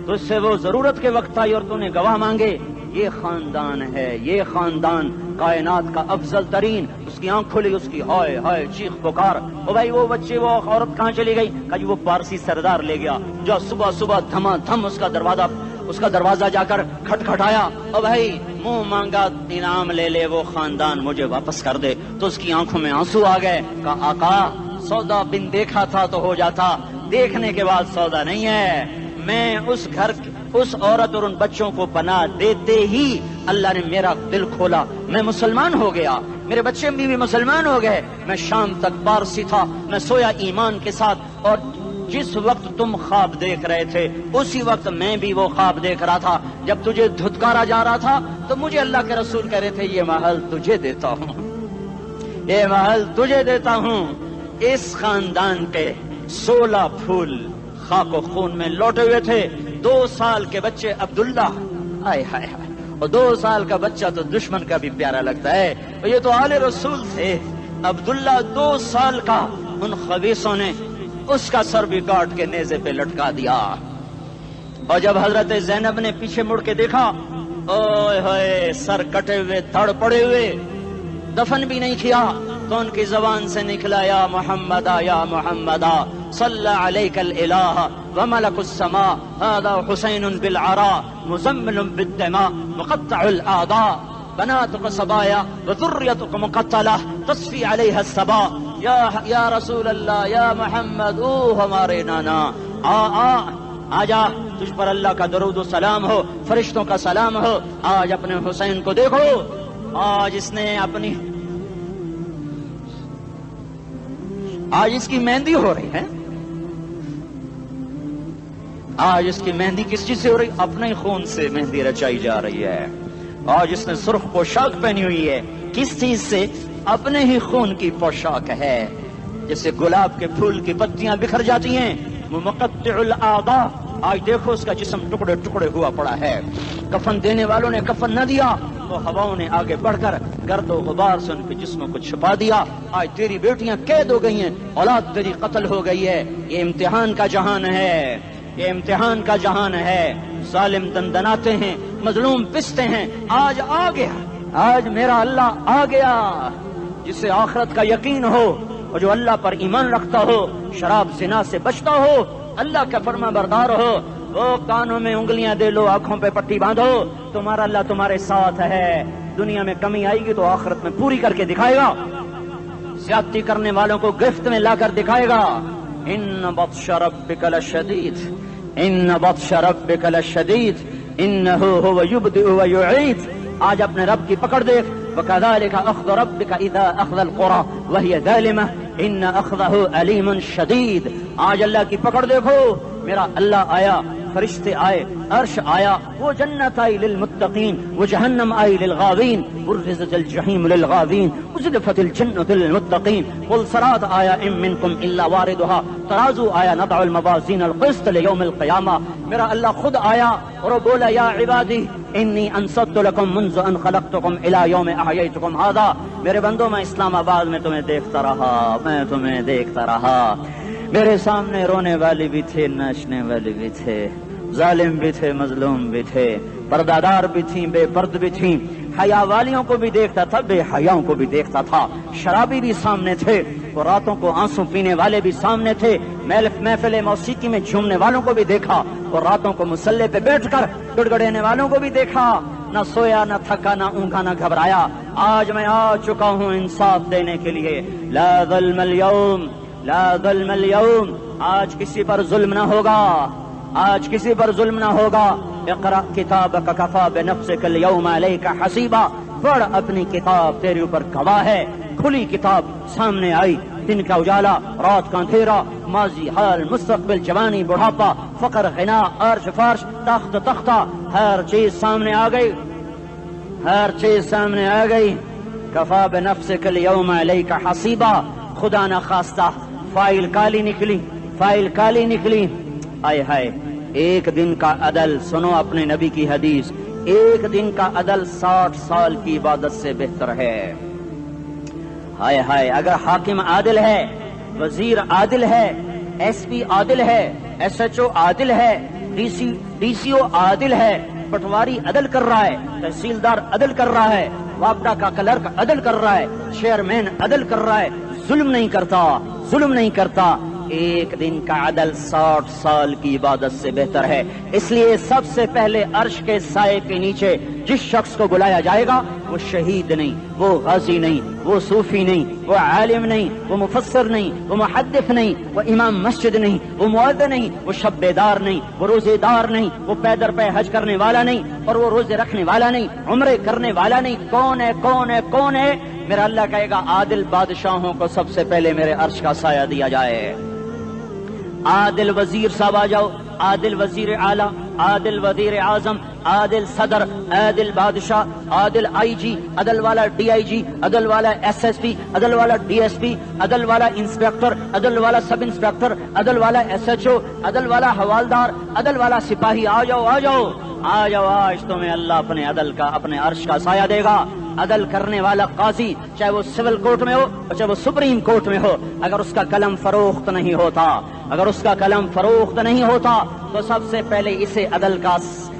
تجھ سے وہ ضرورت کے وقت آئی اور تو نے گواہ مانگے۔ یہ خاندان ہے، یہ خاندان کائنات کا افضل ترین۔ اس کی آنکھ کھلی، اس کی ہائے ہائے چیخ پکار، او بھائی وہ بچے وہ عورت کہاں چلی گئی؟ کہا وہ پارسی سردار لے گیا، جو صبح صبح دھما دھم اس کا دروازہ جا کر کھٹکھٹایا، او بھائی منہ مانگا انعام لے لے، وہ خاندان مجھے واپس کر دے۔ تو اس کی آنکھوں میں آنسو آ گئے۔ کہا آقا سودا بن دیکھا تھا تو ہو جاتا، دیکھنے کے بعد سودا نہیں ہے۔ میں اس گھر اس عورت اور ان بچوں کو پناہ دیتے ہی اللہ نے میرا دل کھولا، میں مسلمان ہو گیا، میرے بچے بھی مسلمان ہو گئے۔ میں شام تک پارسی تھا، میں سویا ایمان کے ساتھ، اور جس وقت تم خواب دیکھ رہے تھے اسی وقت میں بھی وہ خواب دیکھ رہا تھا۔ جب تجھے دھتکارا جا رہا تھا تو مجھے اللہ کے رسول کہہ رہے تھے یہ محل تجھے دیتا ہوں، یہ محل تجھے دیتا ہوں۔ اس خاندان کے 16 پھول خاک و خون میں لوٹے ہوئے تھے۔ 2 سال کے بچے عبداللہ، ہائے ہائے ہائے، اور 2 سال کا بچہ تو دشمن کا بھی پیارا لگتا ہے، اور یہ تو آل رسول تھے۔ عبداللہ 2 سال کا، ان خبیثوں نے اس کا سر بھی کاٹ کے نیزے پہ لٹکا دیا۔ اور جب حضرت زینب نے پیچھے مڑ کے دیکھا، اوئے ہوئے سر کٹے ہوئے دھڑ پڑے ہوئے، دفن بھی نہیں کیا، تو ان کی زبان سے نکلا یا محمدہ یا محمدہ صلی علیک الالہ وملک السماء هذا حسین بالعراء مزمل بالدماء مقطع الاعداء بناتك صبايا وذريتك مقتلہ تصفی علیہ الصبا۔ یا رسول اللہ یا محمد، او ہمارے نانا، آ جا، تجھ پر اللہ کا درود و سلام ہو، فرشتوں کا سلام ہو۔ آج اپنے حسین کو دیکھو، آج اس نے اپنی آج اس کی مہندی ہو رہی ہے، آج اس کی مہندی کس چیز سے ہو رہی؟ اپنے خون سے مہندی رچائی جا رہی ہے۔ آج اس نے سرخ پوشاک پہنی ہوئی ہے، کس چیز سے؟ اپنے ہی خون کی پوشاک ہے۔ جیسے گلاب کے پھول کی پتیاں بکھر جاتی ہیں، وہ مقطع الاعضاء، آج دیکھو اس کا جسم ٹکڑے ٹکڑے ہوا پڑا ہے۔ کفن دینے والوں نے کفن نہ دیا تو ہواؤں نے آگے بڑھ کر گرد و غبار سے ان کے جسموں کو چھپا دیا۔ آج تیری بیٹیاں قید ہو گئی ہیں، اولاد تیری قتل ہو گئی ہے۔ یہ امتحان کا جہان ہے، یہ امتحان کا جہان ہے۔ ظالم دندناتے ہیں، مظلوم پستے ہیں۔ آج آ گیا، آج میرا اللہ آ گیا۔ جسے آخرت کا یقین ہو اور جو اللہ پر ایمان رکھتا ہو، شراب زنا سے بچتا ہو، اللہ کا فرما بردار ہو، وہ کانوں میں انگلیاں دے لو، آنکھوں پہ پٹی باندھو، تمہارا اللہ تمہارے ساتھ ہے۔ دنیا میں کمی آئے گی تو آخرت میں پوری کر کے دکھائے گا۔ زیادتی کرنے والوں کو گرفت میں لا کر دکھائے گا۔ ان بطش ربک لشدید، ان بطش ربک لشدید انہ هو یبدئ ویعید۔ آج اپنے رب کی پکڑ دیکھ، وکذالک اخذ ربک اذا اخذ القری وہی ظالمہ ان اخذہ علیم شدید۔ آج اللہ کی پکڑ دیکھو، میرا اللہ آیا، فرشتے آئے، عرش آیا، وہ جنت آئی للمتقین، وہ جہنم آئی للغاوین، برزت الجحیم للغاوین، ازلفت الجنت للمتقین، قل صراط آیا ام منکم الا واردها، ترازو آیا نضع الموازین القسط لیوم القیامہ۔ میرا اللہ خود آیا اور وہ بولا یا عبادی انی انصت لکم منذ ان خلقتکم الی یوم احییتکم ھذا۔ میرے بندوں، میں اسلام آباد میں تمہیں دیکھتا رہا، میں تمہیں دیکھتا رہا۔ میرے سامنے رونے والے بھی تھے، ناچنے والے بھی تھے، ظالم بھی تھے، مظلوم بھی تھے، پردادار بھی تھیں، بے پرد بھی تھیں، حیا والیوں کو بھی دیکھتا تھا، بے حیاؤں کو بھی دیکھتا تھا، شرابی بھی سامنے تھے، وہ راتوں کو آنسو پینے والے بھی سامنے تھے، محفل موسیقی میں جھومنے والوں کو بھی دیکھا، اور راتوں کو مسلح پہ بیٹھ کر گڑگڑانے والوں کو بھی دیکھا، نہ سویا نہ تھکا نہ اونگا نہ گھبرایا۔ آج میں آ چکا ہوں انصاف دینے کے لیے، لا ظلم اليوم، لا ظلم اليوم، آج کسی پر ظلم نہ ہوگا، آج کسی پر ظلم نہ ہوگا۔ اقرأ کتابک کفا بنفسک اليوم علیک حسیبا، پڑھ اپنی کتاب، تیرے اوپر گواہ ہے۔ کھلی کتاب سامنے آئی، دن کا اجالا، رات کا اندھیرا، ماضی حال مستقبل جوانی بڑھاپا، فقر غنا، عرش فرش، تخت تختہ، ہر چیز سامنے آ گئی، ہر چیز سامنے آ گئی۔ کفا بنفسک اليوم علیک حسیبا، خدا نہ خواستہ فائل کالی نکلی، فائل کالی نکلی۔ آئے ہائے، ایک دن کا عدل، سنو اپنے نبی کی حدیث، ایک دن کا عدل 60 سال کی عبادت سے بہتر ہے۔ ہائے ہائے، اگر حاکم عادل ہے، وزیر عادل ہے، ایس پی عادل ہے، ایس ایچ او عادل ہے، ڈی سی او عادل ہے، پٹواری عدل کر رہا ہے، تحصیلدار عدل کر رہا ہے، وابڈا کا کلرک عدل کر رہا ہے، چیئرمین عدل کر رہا ہے، ظلم نہیں کرتا، ظلم نہیں کرتا، ایک دن کا عدل 60 سال کی عبادت سے بہتر ہے۔ اس لیے سب سے پہلے عرش کے سائے کے نیچے جس شخص کو بلایا جائے گا وہ شہید نہیں، وہ غازی نہیں، وہ صوفی نہیں، وہ عالم نہیں، وہ مفسر نہیں، وہ محدث نہیں، وہ امام مسجد نہیں، وہ مؤذن نہیں، وہ شب بیدار نہیں، وہ روزے دار نہیں، وہ پیدر پہ حج کرنے والا نہیں، اور وہ روزے رکھنے والا نہیں، عمرے کرنے والا نہیں۔ کون ہے، کون ہے، کون ہے؟ میرا اللہ کہے گا عادل بادشاہوں کو سب سے پہلے میرے عرش کا سایہ دیا جائے۔ عادل وزیر صاحب آ جاؤ، عادل وزیر اعلیٰ، عادل وزیر اعظم، عادل صدر، عادل بادشاہ، عادل آئی جی، عدل والا ڈی آئی جی، عدل والا ایس ایس پی، عدل والا ڈی ایس پی، عدل والا انسپیکٹر، عدل والا سب انسپیکٹر، عدل والا ایس ایچ او، عدل والا حوالدار، عدل والا سپاہی، آ جاؤ آ جاؤ آ جاؤ، آج تمہیں اللہ اپنے عدل کا، اپنے عرش کا سایہ دے گا۔ عدل کرنے والا قاضی، چاہے وہ سول کورٹ میں ہو اور چاہے وہ سپریم کورٹ میں ہو، اگر اس کا قلم فروخت نہیں ہوتا، اگر اس کا قلم فروخت نہیں ہوتا تو سب سے پہلے اسے عدل کا،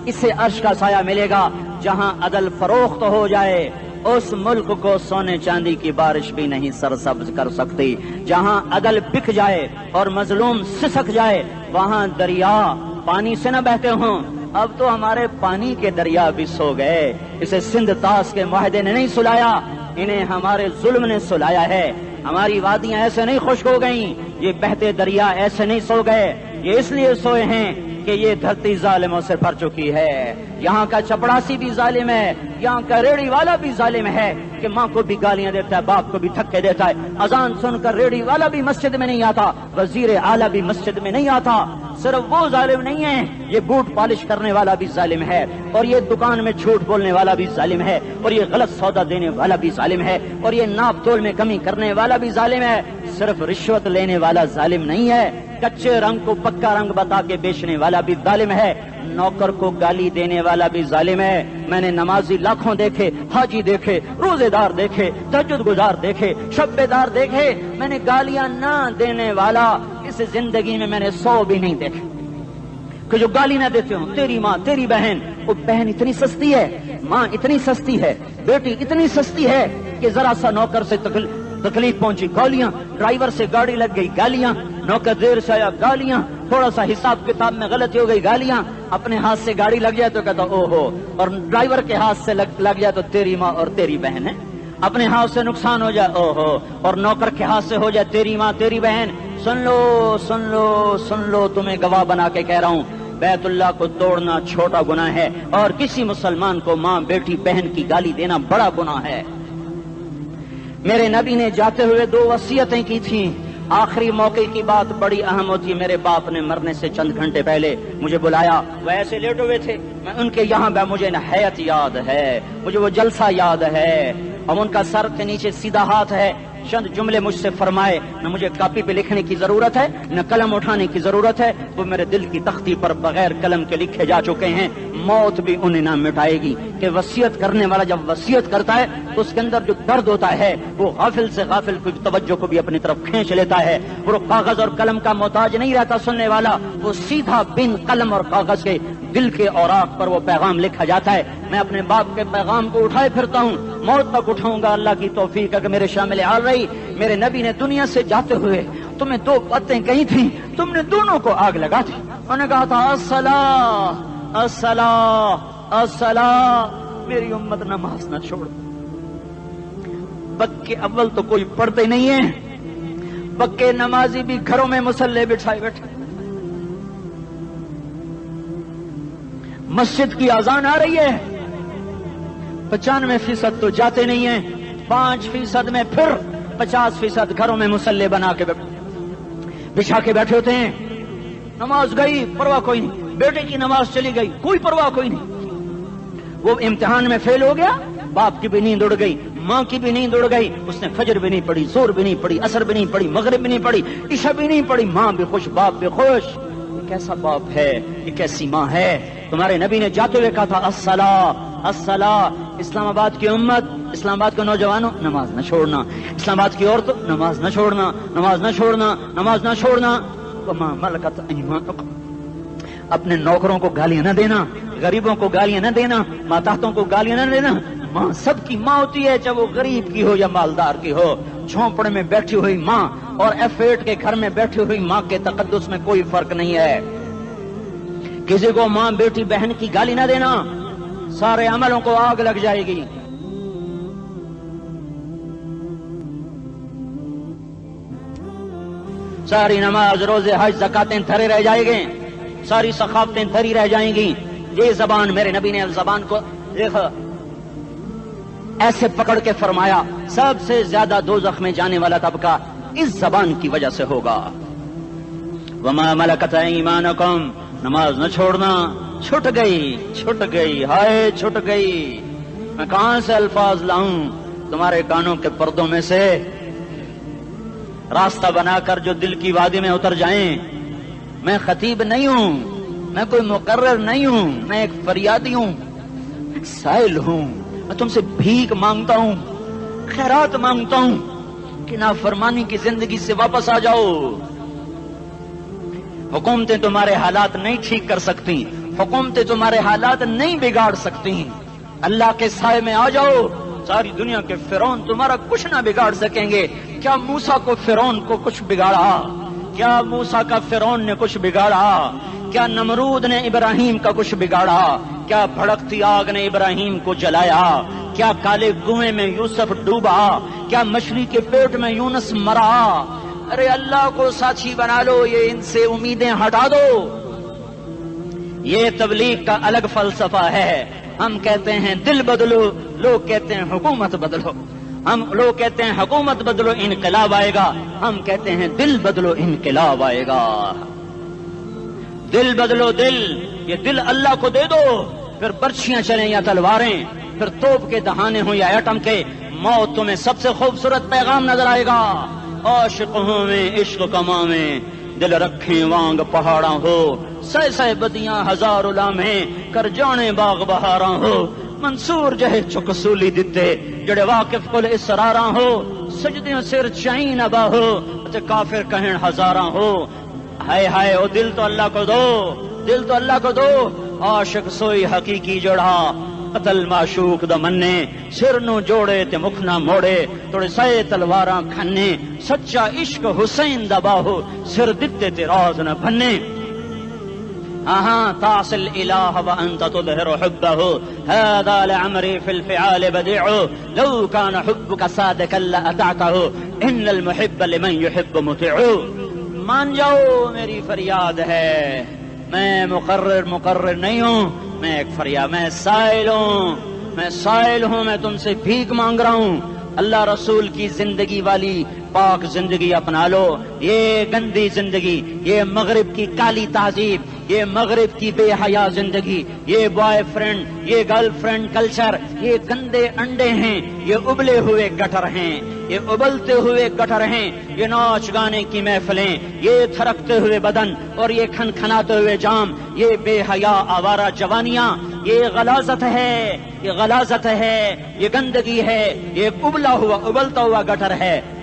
اسے عرش کا سایہ ملے گا۔ جہاں عدل فروخت ہو جائے اس ملک کو سونے چاندی کی بارش بھی نہیں سرسبز کر سکتی۔ جہاں عدل بک جائے اور مظلوم سسک جائے وہاں دریا پانی سے نہ بہتے ہوں۔ اب تو ہمارے پانی کے دریا بھی سو گئے، اسے سندھ طاس کے معاہدے نے نہیں سلایا، انہیں ہمارے ظلم نے سلایا ہے۔ ہماری وادیاں ایسے نہیں خشک ہو گئیں، یہ بہتے دریا ایسے نہیں سو گئے، یہ اس لیے سوئے ہیں کہ یہ دھرتی ظالموں سے بھر چکی ہے۔ یہاں کا چپڑاسی بھی ظالم ہے، یہاں کا ریڑھی والا بھی ظالم ہے کہ ماں کو بھی گالیاں دیتا ہے، باپ کو بھی دھکے دیتا ہے۔ اذان سن کر ریڑھی والا بھی مسجد میں نہیں آتا، وزیر اعلیٰ بھی مسجد میں نہیں آتا۔ صرف وہ ظالم نہیں ہے، یہ بوٹ پالش کرنے والا بھی ظالم ہے، اور یہ دکان میں جھوٹ بولنے والا بھی ظالم ہے، اور یہ غلط سودا دینے والا بھی ظالم ہے، اور یہ ناپ تول میں کمی کرنے والا بھی ظالم ہے۔ صرف رشوت لینے والا ظالم نہیں ہے، کچے رنگ کو پکا رنگ بتا کے بیچنے والا بھی ظالم ہے، نوکر کو گالی دینے والا بھی ظالم ہے۔ میں نے نمازی لاکھوں دیکھے، حاجی دیکھے، روزے دار دیکھے، تہجد گزار دیکھے، شب بیدار دیکھے، میں نے گالیاں نہ دینے والا اس زندگی میں میں نے 100 بھی نہیں دیکھے کہ جو گالی نہ دیتے ہوں۔ تیری ماں، تیری بہن، وہ بہن اتنی سستی ہے، ماں اتنی سستی ہے، بیٹی اتنی سستی ہے کہ ذرا سا نوکر سے تکلیف پہنچی گالیاں، ڈرائیور سے گاڑی لگ گئی گالیاں، نوکر دیر سے آیا گالیاں، تھوڑا سا حساب کتاب میں غلطی ہو گئی گالیاں، اپنے ہاتھ سے گاڑی لگ جائے تو کہتا او ہو، اور ڈرائیور کے ہاتھ سے لگ جائے تو تیری ماں اور تیری بہن ہے، اپنے ہاتھ سے نقصان ہو جائے او ہو، اور نوکر کے ہاتھ سے ہو جائے تیری ماں تیری بہن۔ سن لو سن لو سن لو، تمہیں گواہ بنا کے کہہ رہا ہوں، بیت اللہ کو توڑنا چھوٹا گناہ ہے، اور کسی مسلمان کو ماں بیٹی بہن کی گالی دینا بڑا گناہ ہے۔ میرے نبی نے جاتے ہوئے 2 وصیتیں کی تھیں، آخری موقع کی بات بڑی اہم ہوتی ہے۔ میرے باپ نے مرنے سے چند گھنٹے پہلے مجھے بلایا، وہ ایسے لیٹے ہوئے تھے، میں ان کے یہاں مجھے حیات یاد ہے، مجھے وہ جلسہ یاد ہے، اور ان کا سر کے نیچے سیدھا ہاتھ ہے۔ چند جملے مجھ سے فرمائے، نہ مجھے کاپی پہ لکھنے کی ضرورت ہے نہ قلم اٹھانے کی ضرورت ہے، وہ میرے دل کی تختی پر بغیر قلم کے لکھے جا چکے ہیں، موت بھی انہیں نہ مٹائے گی۔ کہ وصیت کرنے والا جب وصیت کرتا ہے تو اس کے اندر جو درد ہوتا ہے وہ غافل سے غافل کی توجہ کو بھی اپنی طرف کھینچ لیتا ہے، وہ کاغذ اور قلم کا محتاج نہیں رہتا سننے والا، وہ سیدھا بن قلم اور کاغذ کے دل کے اوراق پر وہ پیغام لکھا جاتا ہے۔ میں اپنے باپ کے پیغام کو اٹھائے پھرتا ہوں، موت تک اٹھاؤں گا، اللہ کی توفیق ہے کہ میرے شامل حال رہی میرے نبی نے دنیا سے جاتے ہوئے تمہیں دو باتیں کہی تھیں، تم نے دونوں کو آگ لگا دی. انہوں نے کہا تھا الصلاۃ الصلاۃ الصلاۃ، میری امت نماز نہ چھوڑ. پکے اول تو کوئی پڑھتے نہیں ہے، پکے نمازی بھی گھروں میں مصلے بٹھائے بیٹھے. مسجد کی اذان آ رہی ہے، 95% تو جاتے نہیں ہیں، 5% میں پھر 50% گھروں میں مصلے بنا کے بچھا کے بیٹھے ہوتے ہیں. نماز گئی پرواہ کوئی نہیں، بیٹے کی نماز چلی گئی کوئی پرواہ کوئی نہیں. وہ امتحان میں فیل ہو گیا، باپ کی بھی نیند اڑ گئی، ماں کی بھی نیند اڑ گئی، اس نے فجر بھی نہیں پڑھی، زور بھی نہیں پڑھی، عصر بھی نہیں پڑھی، مغرب بھی نہیں پڑھی، عشاء بھی نہیں پڑھی. ماں بھی خوش باپ بھی خوش. یہ کیسا باپ ہے، یہ کیسی ماں ہے. تمہارے نبی نے جاتے ہوئے کہا تھا الصلاۃ الصلاۃ. اسلام آباد کی امت، اسلام آباد کے نوجوانوں نماز نہ چھوڑنا، اسلام آباد کی عورتوں نماز نہ چھوڑنا، نماز نہ چھوڑنا، نماز نہ چھوڑنا. وما ملکت ایمانکم، اپنے نوکروں کو گالیاں نہ دینا، غریبوں کو گالیاں نہ دینا، ماتحتوں کو گالیاں نہ دینا. ماں سب کی ماں ہوتی ہے، چاہے وہ غریب کی ہو یا مالدار کی ہو. جھونپڑے میں بیٹھی ہوئی ماں اور F8 کے گھر میں بیٹھی ہوئی ماں کے تقدس میں کوئی فرق نہیں ہے. کسی کو ماں بیٹی بہن کی گالی نہ دینا، سارے عملوں کو آگ لگ جائے گی. ساری نماز روزے حج زکاتیں دھرے رہ جائیں گے، ساری ثقافتیں دھری رہ جائیں گی. یہ زبان میرے نبی نے زبان کو دیکھا ایسے پکڑ کے فرمایا سب سے زیادہ دوزخ میں جانے والا طبقہ اس زبان کی وجہ سے ہوگا. وما ملکت ایمانکم، نماز نہ چھوڑنا. چھٹ گئی ہائے چھٹ گئی. میں کہاں سے الفاظ لاؤں تمہارے کانوں کے پردوں میں سے، راستہ بنا کر جو دل کی وادی میں اتر جائیں. میں خطیب نہیں ہوں، میں کوئی مقرر نہیں ہوں، میں ایک فریادی ہوں، ایک سائل ہوں. میں تم سے بھیک مانگتا ہوں، خیرات مانگتا ہوں کہ نافرمانی کی زندگی سے واپس آ جاؤ. حکومتیں تمہارے حالات نہیں ٹھیک کر سکتی، حکومتیں تمہارے حالات نہیں بگاڑ سکتی. اللہ کے سائے میں آ جاؤ، ساری دنیا کے فرعون تمہارا کچھ نہ بگاڑ سکیں گے. کیا موسیٰ کو فرعون کو کچھ بگاڑا؟ کیا موسیٰ کا فرعون نے کچھ بگاڑا؟ کیا نمرود نے ابراہیم کا کچھ بگاڑا؟ کیا بھڑکتی آگ نے ابراہیم کو جلایا؟ کیا کالے کنویں میں یوسف ڈوبا؟ کیا مچھلی کے پیٹ میں یونس مرا؟ ارے اللہ کو ساتھی بنا لو، یہ ان سے امیدیں ہٹا دو. یہ تبلیغ کا الگ فلسفہ ہے. ہم کہتے ہیں دل بدلو، لوگ کہتے ہیں حکومت بدلو. ہم لوگ کہتے ہیں حکومت بدلو انقلاب آئے گا، ہم کہتے ہیں دل بدلو انقلاب آئے گا. دل بدلو، دل، یہ دل اللہ کو دے دو. پھر برچیاں چلیں یا تلواریں، پھر توپ کے دہانے ہوں یا ایٹم کے، موت تمہیں سب سے خوبصورت پیغام نظر آئے گا. عاشق ہوں میں عشق کما میں، دل رکھیں وانگ پہاڑاں ہو، سہ بدیاں ہزار لامیں کر جانے باغ بہاراں ہو. منصور جہے چکسولی دتے جڑے واقف کل اسراراں ہو، سجدیوں سر چائیں نبا ہو تے کافر کہیں ہزاراں ہو. ہائے ہائے او دل تو اللہ کو دو، دل تو اللہ کو دو. عاشق سوئی حقیقی جڑا، قتل معشوق دا مننے، سر نو جوڑے تے مکھ نہ موڑے، توڑے سائے تلواراں کھنے. سچا عشق حسین دا باہو، سر دتے تے راز نہ بھنے. تعصي الإله وأنت تظهر حبه، هذا لعمري في الفعال بديع، لو كان حبك صادقا لأطعته، إن المحب لمن يحب مطيع. مان جاؤ میری فریاد ہے، میں مقرر نہیں ہوں، میں ایک فریاد، میں سائل ہوں، میں تم سے بھیک مانگ رہا ہوں. اللہ رسول کی زندگی والی پاک زندگی اپنا لو. یہ گندی زندگی، یہ مغرب کی کالی تہذیب، یہ مغرب کی بے حیا زندگی، یہ بوائے فرینڈ، یہ گرل فرینڈ کلچر، یہ گندے انڈے ہیں، یہ ابلے ہوئے گٹر ہیں، یہ ابلتے ہوئے گٹر ہیں. یہ ناچ گانے کی محفلیں، یہ تھرکتے ہوئے بدن اور یہ کھنکھناتے ہوئے جام، یہ بے حیا آوارہ جوانیاں، یہ غلاظت ہے، یہ گندگی ہے، یہ ابلتا ہوا گٹر ہے.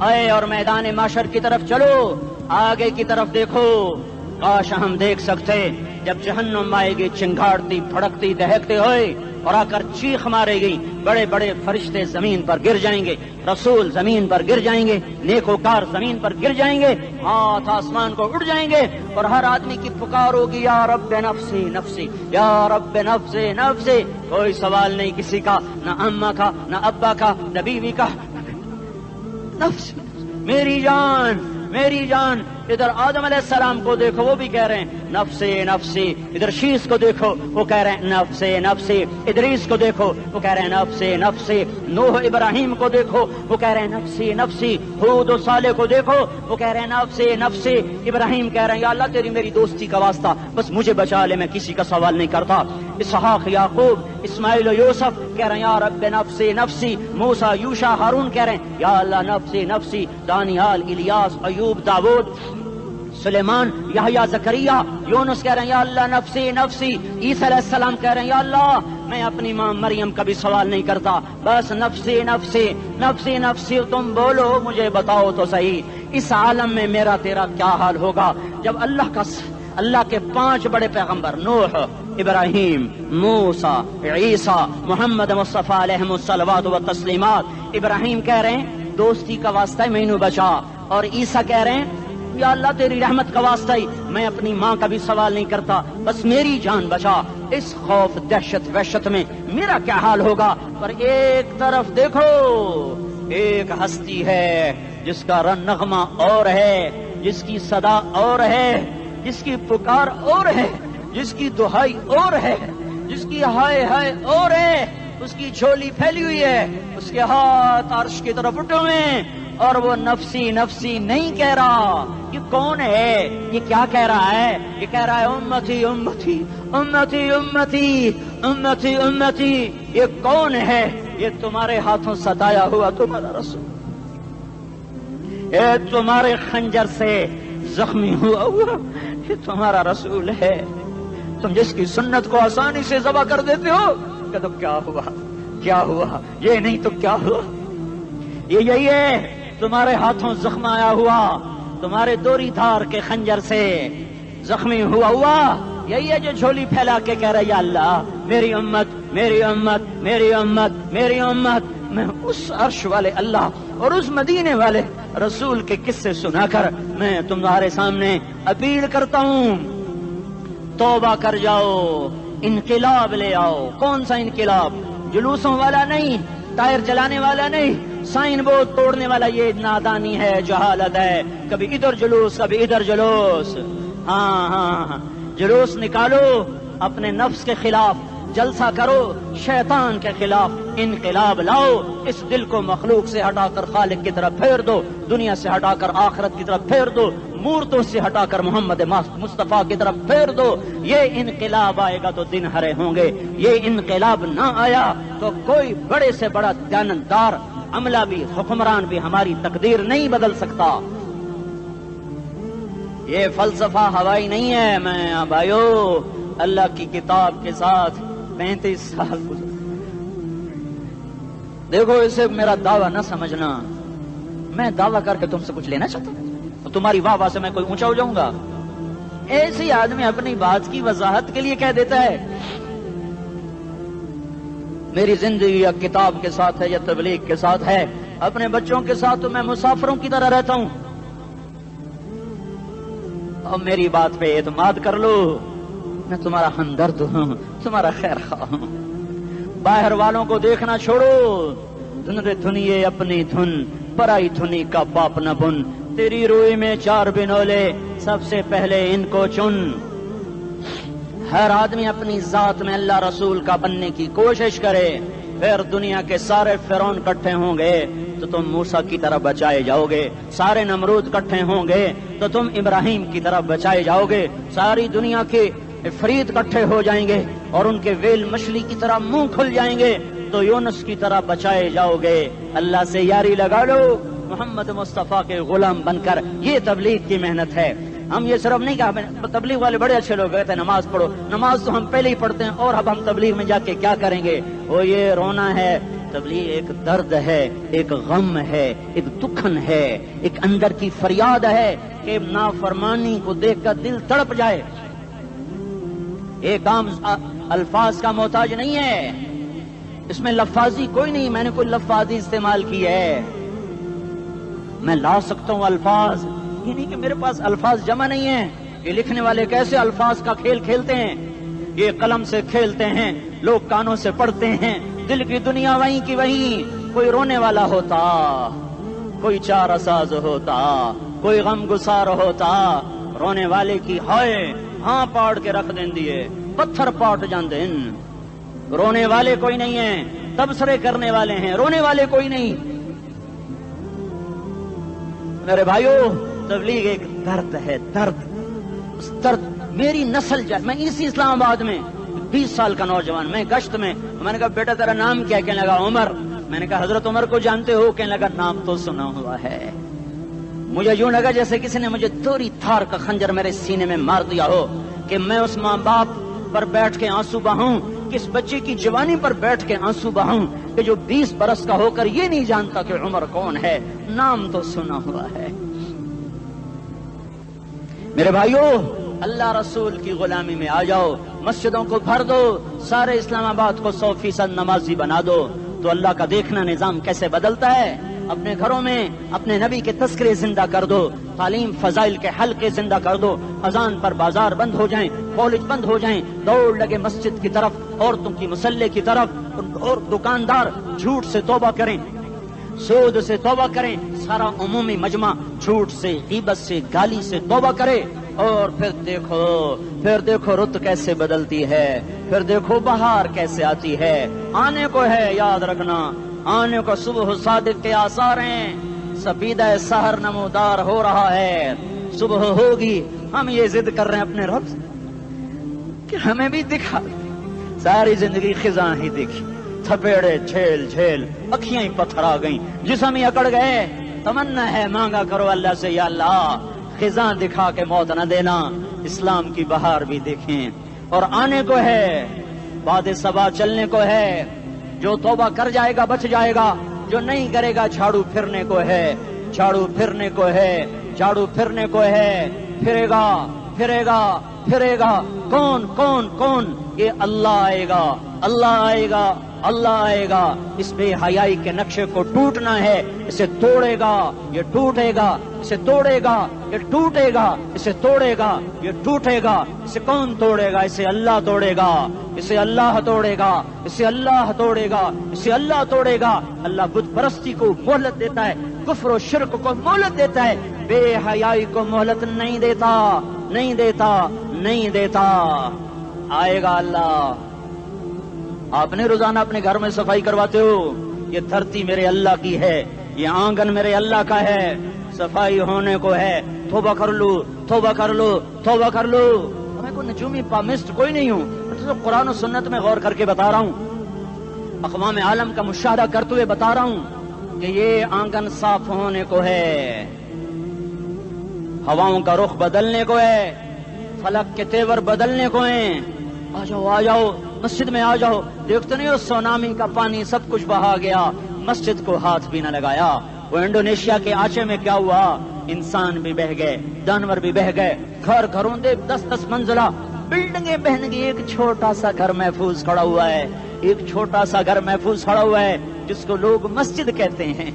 آئے اور میدان معاشر کی طرف چلو، آگے کی طرف دیکھو۔ کاش ہم دیکھ سکتے جب جہنم آئے گی چنگاڑتی بھڑکتی دہکتے ہوئے اور آ کر چیخ مارے گی، بڑے بڑے فرشتے زمین پر گر جائیں گے، رسول زمین پر گر جائیں گے، نیکوکار زمین پر گر جائیں گے، ہاتھ آسمان کو اڑ جائیں گے، اور ہر آدمی کی پکار ہوگی یا رب نفسی نفسی، یا رب نفسی نفسی۔ کوئی سوال نہیں کسی کا، نہ اماں کا، نہ ابا کا، نہ بیوی کا، نفس میری جان میری جان۔ ادھر آدم علیہ السلام کو دیکھو، وہ بھی کہہ رہے ہیں نفسی نفسی، ادھر شیش کو دیکھو وہ کہہ رہے ہیں نفسی نفسی، ادریس کو دیکھو وہ کہہ رہے ہیں نفسی نفسی، نوح ابراہیم کو دیکھو وہ کہہ رہے ہیں نفسی نفسی، ہود و صالح کو دیکھو وہ کہہ رہے ہیں نفسی نفسی۔ ابراہیم کہہ رہے ہیں یا اللہ تیری میری دوستی کا واسطہ، بس مجھے بچا لے، میں کسی کا سوال نہیں کرتا۔ اسحاق یعقوب اسماعیل و یوسف کہہ رہے ہیں یا رب نفسی نفسی۔ موسیٰ یوشع ہارون کہہ رہے ہیں یا اللہ نفسی نفسی۔ دانیال الیاس ایوب داؤد سلیمان یحییٰ زکریا یونس کہہ رہے ہیں یا اللہ نفسی نفسی۔ عیسیٰ علیہ السلام کہہ رہے ہیں یا اللہ میں اپنی ماں مریم کا بھی سوال نہیں کرتا، بس نفسی نفسی نفسی نفسی۔ تم بولو مجھے بتاؤ تو صحیح، اس عالم میں میرا تیرا کیا حال ہوگا جب اللہ کے 5 بڑے پیغمبر نوح، ابراہیم، موسیٰ، عیسیٰ، محمد مصطفیٰ علیہ الصلوات و تسلیمات۔ ابراہیم کہہ رہے ہیں دوستی کا واسطہ ہے مینوں بچا، اور عیسیٰ کہہ رہے ہیں یا اللہ تیری رحمت کا واسطہ ہی میں اپنی ماں کا بھی سوال نہیں کرتا، بس میری جان بچا۔ اس خوف دہشت وحشت میں میرا کیا حال ہوگا؟ پر ایک طرف دیکھو، ایک ہستی ہے جس کا نغمہ اور ہے، جس کی صدا اور ہے، جس کی پکار اور ہے، جس کی دہائی اور ہے، جس کی ہائے ہائے اور ہے، اس کی جھولی پھیلی ہوئی ہے، اس کے ہاتھ عرش کی طرف اٹھے ہوئے ہیں، اور وہ نفسی نفسی نہیں کہہ رہا۔ یہ کون ہے؟ یہ کیا کہہ رہا ہے؟ یہ کہہ رہا ہے امتی امتی امتی امتی امتی امتی۔ یہ کون ہے؟ یہ تمہارے ہاتھوں ستایا ہوا تمہارا رسول، یہ تمہارے خنجر سے زخمی ہوا یہ تمہارا رسول ہے۔ تم جس کی سنت کو آسانی سے ذبح کر دیتے ہو، کہ تو کیا ہوا کیا ہوا، یہ نہیں تو کیا ہوا۔ یہ یہی ہے تمہارے ہاتھوں زخم آیا ہوا، تمہارے دوری دھار کے خنجر سے زخمی ہوا، یہی ہے جو جھولی پھیلا کے کہہ رہا ہے یا اللہ میری امت میری امت میری امت میری امت۔ میں اس عرش والے اللہ اور اس مدینے والے رسول کے قصے سنا کر میں تمہارے سامنے اپیل کرتا ہوں، توبہ کر جاؤ، انقلاب لے آؤ۔ کون سا انقلاب؟ جلوسوں والا نہیں، ٹائر چلانے والا نہیں، سائن بورڈ توڑنے والا، یہ نادانی ہے، جہالت ہے۔ کبھی ادھر جلوس کبھی ادھر جلوس۔ ہاں جلوس نکالو، اپنے نفس کے خلاف جلسہ کرو، شیطان کے خلاف انقلاب لاؤ۔ اس دل کو مخلوق سے ہٹا کر خالق کی طرف پھیر دو، دنیا سے ہٹا کر آخرت کی طرف پھیر دو، مورتوں سے ہٹا کر محمد مصطفیٰ کی طرف پھیر دو۔ یہ انقلاب آئے گا تو دن ہرے ہوں گے، یہ انقلاب نہ آیا تو کوئی بڑے سے بڑا دیانتدار عملہ بھی، حکمران بھی ہماری تقدیر نہیں بدل سکتا۔ یہ فلسفہ ہوائی نہیں ہے۔ میں بھائیو اللہ کی کتاب کے ساتھ 35 سال گزرے، دیکھو اسے میرا دعویٰ نہ سمجھنا، میں دعویٰ کر کے تم سے کچھ لینا چاہتا ہوں تو تمہاری واہ واہ سے میں کوئی اونچا ہو جاؤں گا؟ ایسے آدمی اپنی بات کی وضاحت کے لیے کہہ دیتا ہے میری زندگی یا کتاب کے ساتھ ہے یا تبلیغ کے ساتھ ہے، اپنے بچوں کے ساتھ تو میں مسافروں کی طرح رہتا ہوں، اور میری بات پہ اعتماد کر لو، میں تمہارا ہمدرد ہوں، تمہارا خیر خواہ ہوں۔ باہر والوں کو دیکھنا چھوڑو، دھن رے دھنیے اپنی دھن، پرائی دھنی کا باپ نہ بن، تیری روئی میں 4 بنولے، سب سے پہلے ان کو چن۔ ہر آدمی اپنی ذات میں اللہ رسول کا بننے کی کوشش کرے، پھر دنیا کے سارے فرعون اکٹھے ہوں گے تو تم موسیٰ کی طرح بچائے جاؤ گے، سارے نمرود اکٹھے ہوں گے تو تم ابراہیم کی طرح بچائے جاؤ گے، ساری دنیا کے افریت اکٹھے ہو جائیں گے اور ان کے ویل مچھلی کی طرح منہ کھل جائیں گے تو یونس کی طرح بچائے جاؤ گے۔ اللہ سے یاری لگا لو، محمد مصطفیٰ کے غلام بن کر۔ یہ تبلیغ کی محنت ہے۔ ہم یہ صرف نہیں کہا، تبلیغ والے بڑے اچھے لوگ کہتے ہیں نماز پڑھو، نماز تو ہم پہلے ہی پڑھتے ہیں، اور اب ہم تبلیغ میں جا کے کیا کریں گے؟ وہ یہ رونا ہے تبلیغ ایک درد ہے، ایک غم ہے، ایک دکھن ہے، ایک اندر کی فریاد ہے کہ نافرمانی کو دیکھ کر دل تڑپ جائے. ایک عام الفاظ کا محتاج نہیں ہے، اس میں لفاظی کوئی نہیں. میں نے کوئی لفاظی استعمال کی ہے، میں لا سکتا ہوں الفاظ، یہ نہیں کہ میرے پاس الفاظ جمع نہیں ہیں. یہ لکھنے والے کیسے الفاظ کا کھیل کھیلتے ہیں، یہ قلم سے کھیلتے ہیں، لوگ کانوں سے پڑھتے ہیں. دل کی دنیا وہیں کی وہیں. کوئی رونے والا ہوتا، کوئی چارہ ساز ہوتا، کوئی غم گسار ہوتا. رونے والے کی ہائے ہاں پاڑ کے رکھ دیں دیے، پتھر پاٹ جان دیں. رونے والے کوئی نہیں ہیں، تبصرے کرنے والے ہیں، رونے والے کوئی نہیں. میرے بھائیو، تبلیغ ایک درد ہے، درد. اس درد میری نسل میں اسی اسلام آباد میں 20 سال کا نوجوان، میں گشت میں نے کہا بیٹا تیرا نام کیا؟ کہنے لگا عمر. میں نے کہا حضرت عمر کو جانتے ہو؟ کہنے لگا نام تو سنا ہوا ہے. مجھے یوں لگا جیسے کسی نے مجھے توری تھار کا خنجر میرے سینے میں مار دیا ہو کہ میں اس ماں باپ پر بیٹھ کے آنسو بہاؤں، کس بچے کی جوانی پر بیٹھ کے آنسو بہاؤں کہ جو 20 برس کا ہو کر یہ نہیں جانتا کہ عمر کون ہے. نام تو سنا ہوا ہے. میرے بھائیو، اللہ رسول کی غلامی میں آ جاؤ، مسجدوں کو بھر دو، سارے اسلام آباد کو 100% نمازی بنا دو، تو اللہ کا دیکھنا نظام کیسے بدلتا ہے. اپنے گھروں میں اپنے نبی کے تذکرے زندہ کر دو، تعلیم فضائل کے حلقے زندہ کر دو. اذان پر بازار بند ہو جائیں، کالج بند ہو جائیں، دوڑ لگے مسجد کی طرف، عورتوں کی مصلے کی طرف. اور دکاندار جھوٹ سے توبہ کریں، سود سے توبہ کریں. سارا عمومی مجمع جھوٹ سے، غیبت سے، گالی سے توبہ کرے. اور پھر دیکھو رت کیسے بدلتی ہے، پھر دیکھو بہار کیسے آتی ہے. آنے کو ہے، یاد رکھنا، آنے کو صبح صادق کے آثار ہیں. سپیدہ سحر نمودار ہو رہا ہے، صبح ہوگی. ہم یہ ضد کر رہے ہیں اپنے رب سے کہ ہمیں بھی دکھا. ساری زندگی خزاں ہی دیکھی، تھپیڑے جھیل جھیل، اکھیاں ہی پتھر آ گئیں، جسم ہی اکڑ گئے. تمنا ہے مانگا کرو اللہ سے، یا اللہ خزاں دکھا کے موت نہ دینا، اسلام کی بہار بھی دیکھیں. اور آنے کو ہے، باد صبا چلنے کو ہے. جو توبہ کر جائے گا بچ جائے گا، جو نہیں کرے گا جھاڑو پھرنے کو ہے، جھاڑو پھرنے کو ہے، جھاڑو پھرنے کو ہے. پھرے گا پھرے گا پھرے گا. کون کون کون؟ یہ اللہ آئے گا، اللہ آئے گا، اللہ آئے گا. اس بے حیائی کے نقشے کو ٹوٹنا ہے. اسے توڑے گا، یہ ٹوٹے گا. اسے توڑے گا، یہ ٹوٹے گا. اسے توڑے گا، یہ ٹوٹے گا. اسے کون توڑے گا؟ اسے اللہ توڑے گا، اسے اللہ توڑے گا، اسے اللہ توڑے گا، اسے اللہ توڑے گا. اللہ بت پرستی کو مہلت دیتا ہے، کفر و شرک کو مہلت دیتا ہے، بے حیائی کو مہلت نہیں دیتا، نہیں دیتا، نہیں دیتا. آئے گا اللہ. آپ نے روزانہ اپنے گھر میں صفائی کرواتے ہو. یہ دھرتی میرے اللہ کی ہے، یہ آنگن میرے اللہ کا ہے. صفائی ہونے کو ہے. توبہ کر لو، توبہ کر لو، توبہ کر لو. میں کوئی نجومی پامسٹ کوئی نہیں ہوں، میں تو قرآن و سنت میں غور کر کے بتا رہا ہوں، اقوام عالم کا مشاہدہ کرتے ہوئے بتا رہا ہوں کہ یہ آنگن صاف ہونے کو ہے، ہواؤں کا رخ بدلنے کو ہے، فلک کے تیور بدلنے کو ہیں. آ جاؤ آ جاؤ، مسجد میں آ جاؤ. دیکھتے نہیں ہو سونامی کا پانی سب کچھ بہا گیا، مسجد کو ہاتھ بھی نہ لگایا. وہ انڈونیشیا کے آچے میں کیا ہوا؟ انسان بھی بہ گئے، جانور بھی بہ گئے. گھر گھروں دے 10-10 منزلہ بلڈنگیں بہن گئی. ایک چھوٹا سا گھر محفوظ کھڑا ہوا ہے، ایک چھوٹا سا گھر محفوظ کھڑا ہوا ہے جس کو لوگ مسجد کہتے ہیں.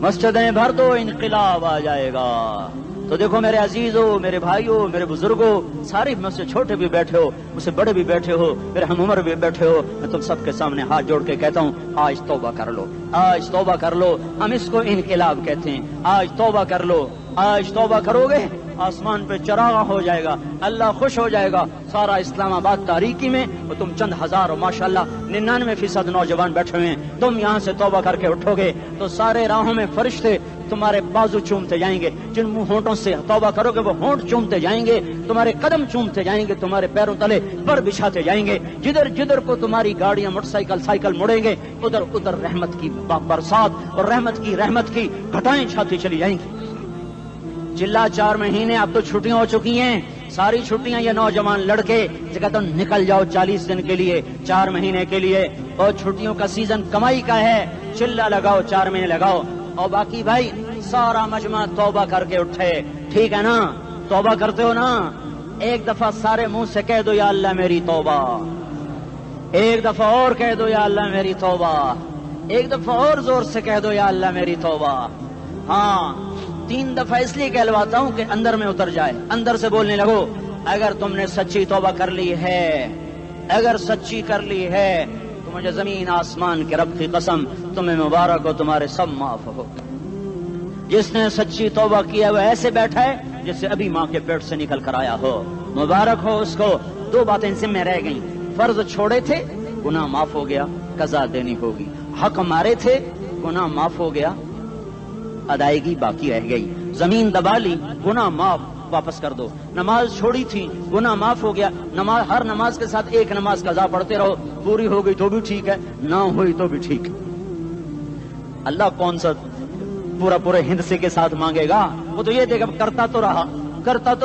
مسجدیں بھر دو، انقلاب آ جائے گا. تو دیکھو میرے عزیزو، میرے بھائیو، میرے بزرگوں، سارے مجھ سے چھوٹے بھی بیٹھے ہو، مجھ سے بڑے بھی بیٹھے ہو، میرے ہم عمر بھی بیٹھے ہو، میں تم سب کے سامنے ہاتھ جوڑ کے کہتا ہوں آج توبہ کر لو، آج توبہ کر لو. ہم اس کو انقلاب کہتے ہیں. آج توبہ کر لو. آج توبہ کرو گے، آسمان پہ چراغاں ہو جائے گا، اللہ خوش ہو جائے گا. سارا اسلام آباد تاریکی میں وہ تم چند ہزار، ماشاءاللہ 99% نوجوان بیٹھے ہوئے ہیں. تم یہاں سے توبہ کر کے اٹھو گے تو سارے راہوں میں فرشتے تمہارے بازو چومتے جائیں گے. جن منہ ہونٹوں سے توبہ کرو گے وہ ہونٹ چومتے جائیں گے، تمہارے قدم چومتے جائیں گے، تمہارے پیروں تلے پر بچھاتے جائیں گے. جدھر جدھر کو تمہاری گاڑیاں، موٹر سائیکل، سائیکل مڑیں گے، ادھر ادھر رحمت کی برسات اور رحمت کی گھٹائیں چھاتی چلی جائیں گی. چلا 4 مہینے اب تو چھٹیاں ہو چکی ہیں، ساری چھٹیاں یہ نوجوان لڑکے جو کہتے ہیں نکل جاؤ 40 دن کے لیے 4 مہینے کے لیے، اور چھٹیوں کا سیزن کمائی کا ہے، چلا لگاؤ 4 مہینے لگاؤ، اور باقی بھائی سارا مجمع توبہ کر کے اٹھے، ٹھیک ہے نا؟ توبہ کرتے ہو نا؟ ایک دفعہ سارے منہ سے کہہ دو یا اللہ میری توبہ، ایک دفعہ اور کہہ دو یا اللہ میری توبہ، ایک دفعہ اور زور سے کہہ دو یا اللہ میری توبہ۔ ہاں 3 دفعہ اس لیے کہلواتا ہوں کہ اندر میں اتر جائے، اندر سے بولنے لگو۔ اگر تم نے سچی توبہ کر لی ہے، اگر سچی کر لی ہے تو مجھے زمین آسمان کے رب کی قسم تمہیں مبارک ہو، تمہارے سب معاف ہو۔ جس نے سچی توبہ کیا وہ ایسے بیٹھا ہے جس سے ابھی ماں کے پیٹ سے نکل کر آیا ہو، مبارک ہو اس کو۔ 2 باتیں ذمہ رہ گئیں، فرض چھوڑے تھے گناہ معاف ہو گیا، قضا دینی ہوگی، حق مارے تھے گناہ معاف ہو گیا، ادائیگی باقی رہ گئی، زمین دبا لی گناہ معاف، واپس کر دو، نماز چھوڑی تھی گناہ معاف ہو گیا، نماز ہر نماز کے ساتھ ایک نماز قضا پڑھتے رہو، پوری ہو گئی تو بھی ٹھیک ہے، نہ ہوئی تو بھی ٹھیک ہے۔ اللہ کون سا پورے ہند سے کے ساتھ مانگے گا؟ وہ تو یہ دیکھا کرتا تو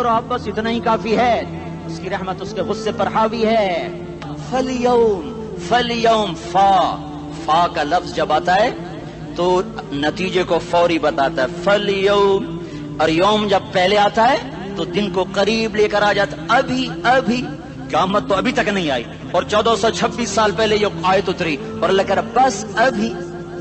رہا بس اتنا ہی کافی ہے، اس کی رحمت اس کے غصے پر حاوی ہے۔ فَالْيَوْمِ فا کا لفظ جب آتا ہے تو نتیجے کو فوری بتاتا ہے، فَالْيَوْمِ، اور یوم جب پہلے آتا ہے تو دن کو قریب لے کر آ جاتا، ابھی قیامت تو ابھی تک نہیں آئی، اور 1426 سال پہلے یہ آیت اتری، اور اللہ کہہ رہا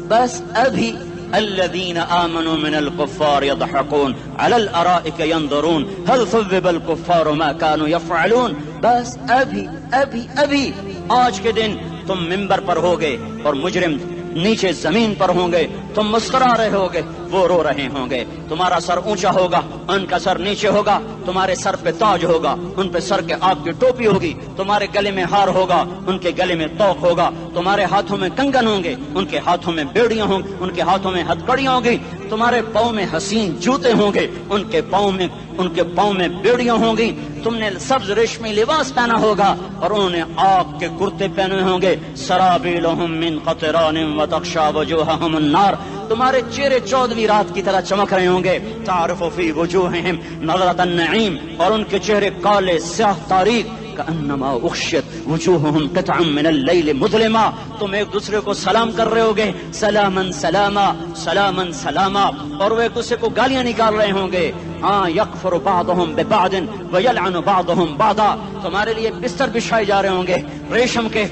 بس ابھی الذين آمنوا من الكفار يضحكون على الارائك ينظرون هل ثوب الكفار ما كانوا يفعلون۔ بس ابھی آج کے دن تم منبر پر ہوگے اور مجرم نیچے زمین پر ہوں گے، تم مسکرا رہے ہوگے، وہ رو رہے ہوں گے، تمہارا سر اونچا ہوگا، ان کا سر نیچے ہوگا، تمہارے سر پہ تاج ہوگا، ان پہ سر کے آگ کی ٹوپی ہوگی، تمہارے گلے میں ہار ہوگا، ان کے گلے میں توق ہوگا، تمہارے ہاتھوں میں کنگن ہوں گے، ان کے ہاتھوں میں بیڑیاں ہوں گی، ان کے ہاتھوں میں ہتکڑیاں ہوں گی، تمہارے پاؤں میں حسین جوتے ہوں گے، ان کے پاؤں میں بیڑیاں ہوں گی، تم نے سبز ریشمی لباس پہنا ہوگا اور انہوں نے آگ کے کرتے پہنے ہوں گے، سرابیلہم من قطران وتغشا وجوہہم النار، تمہارے چہرے 14ویں رات کی طرح چمک رہے ہوں گے، تعرف فی وجوہہم نظرۃ النعیم، اور ان کے چہرے کالے سیاہ تاریک، کأنما اغشیت وجوہہم قطعا من اللیل مظلما، تم ایک دوسرے کو سلام کر رہے ہوگے، سلاما سلاما سلاما سلاما، اور وہ ایک دوسرے کو گالیاں نکال رہے ہوں گے، ہاں یکفر بعضهم ببعض ویلعن بعضهم بعضا، تمہارے لیے بستر بچھائے جا رہے ہوں گے ریشم کے،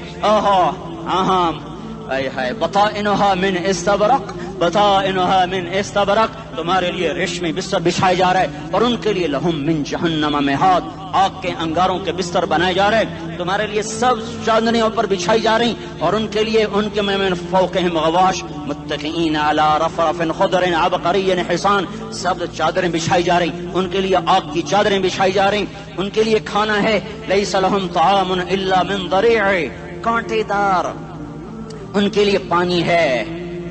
بطائنها من استبرق، بطائنها من استبرق، تمہارے لیے ریشمی بستر بچھائے جا رہے ہیں، اور ان کے لیے لہم من جہنم مہاد، آگ کے انگاروں کے بستر بنائے جا رہے ہیں، تمہارے لیے سب چادریوں پر بچھائی جا رہی، اور ان کے لیے ان کے من فوقہم غواش متکئین علی رفرف خضر عبقری حصان، سب چادریں بچھائی جا رہی، ان کے لیے آگ کی چادریں بچھائی جا رہی، ان کے لیے کھانا ہے لیس لہم طعام الا من ضریع، کانٹے دار، ان کے لیے پانی ہے،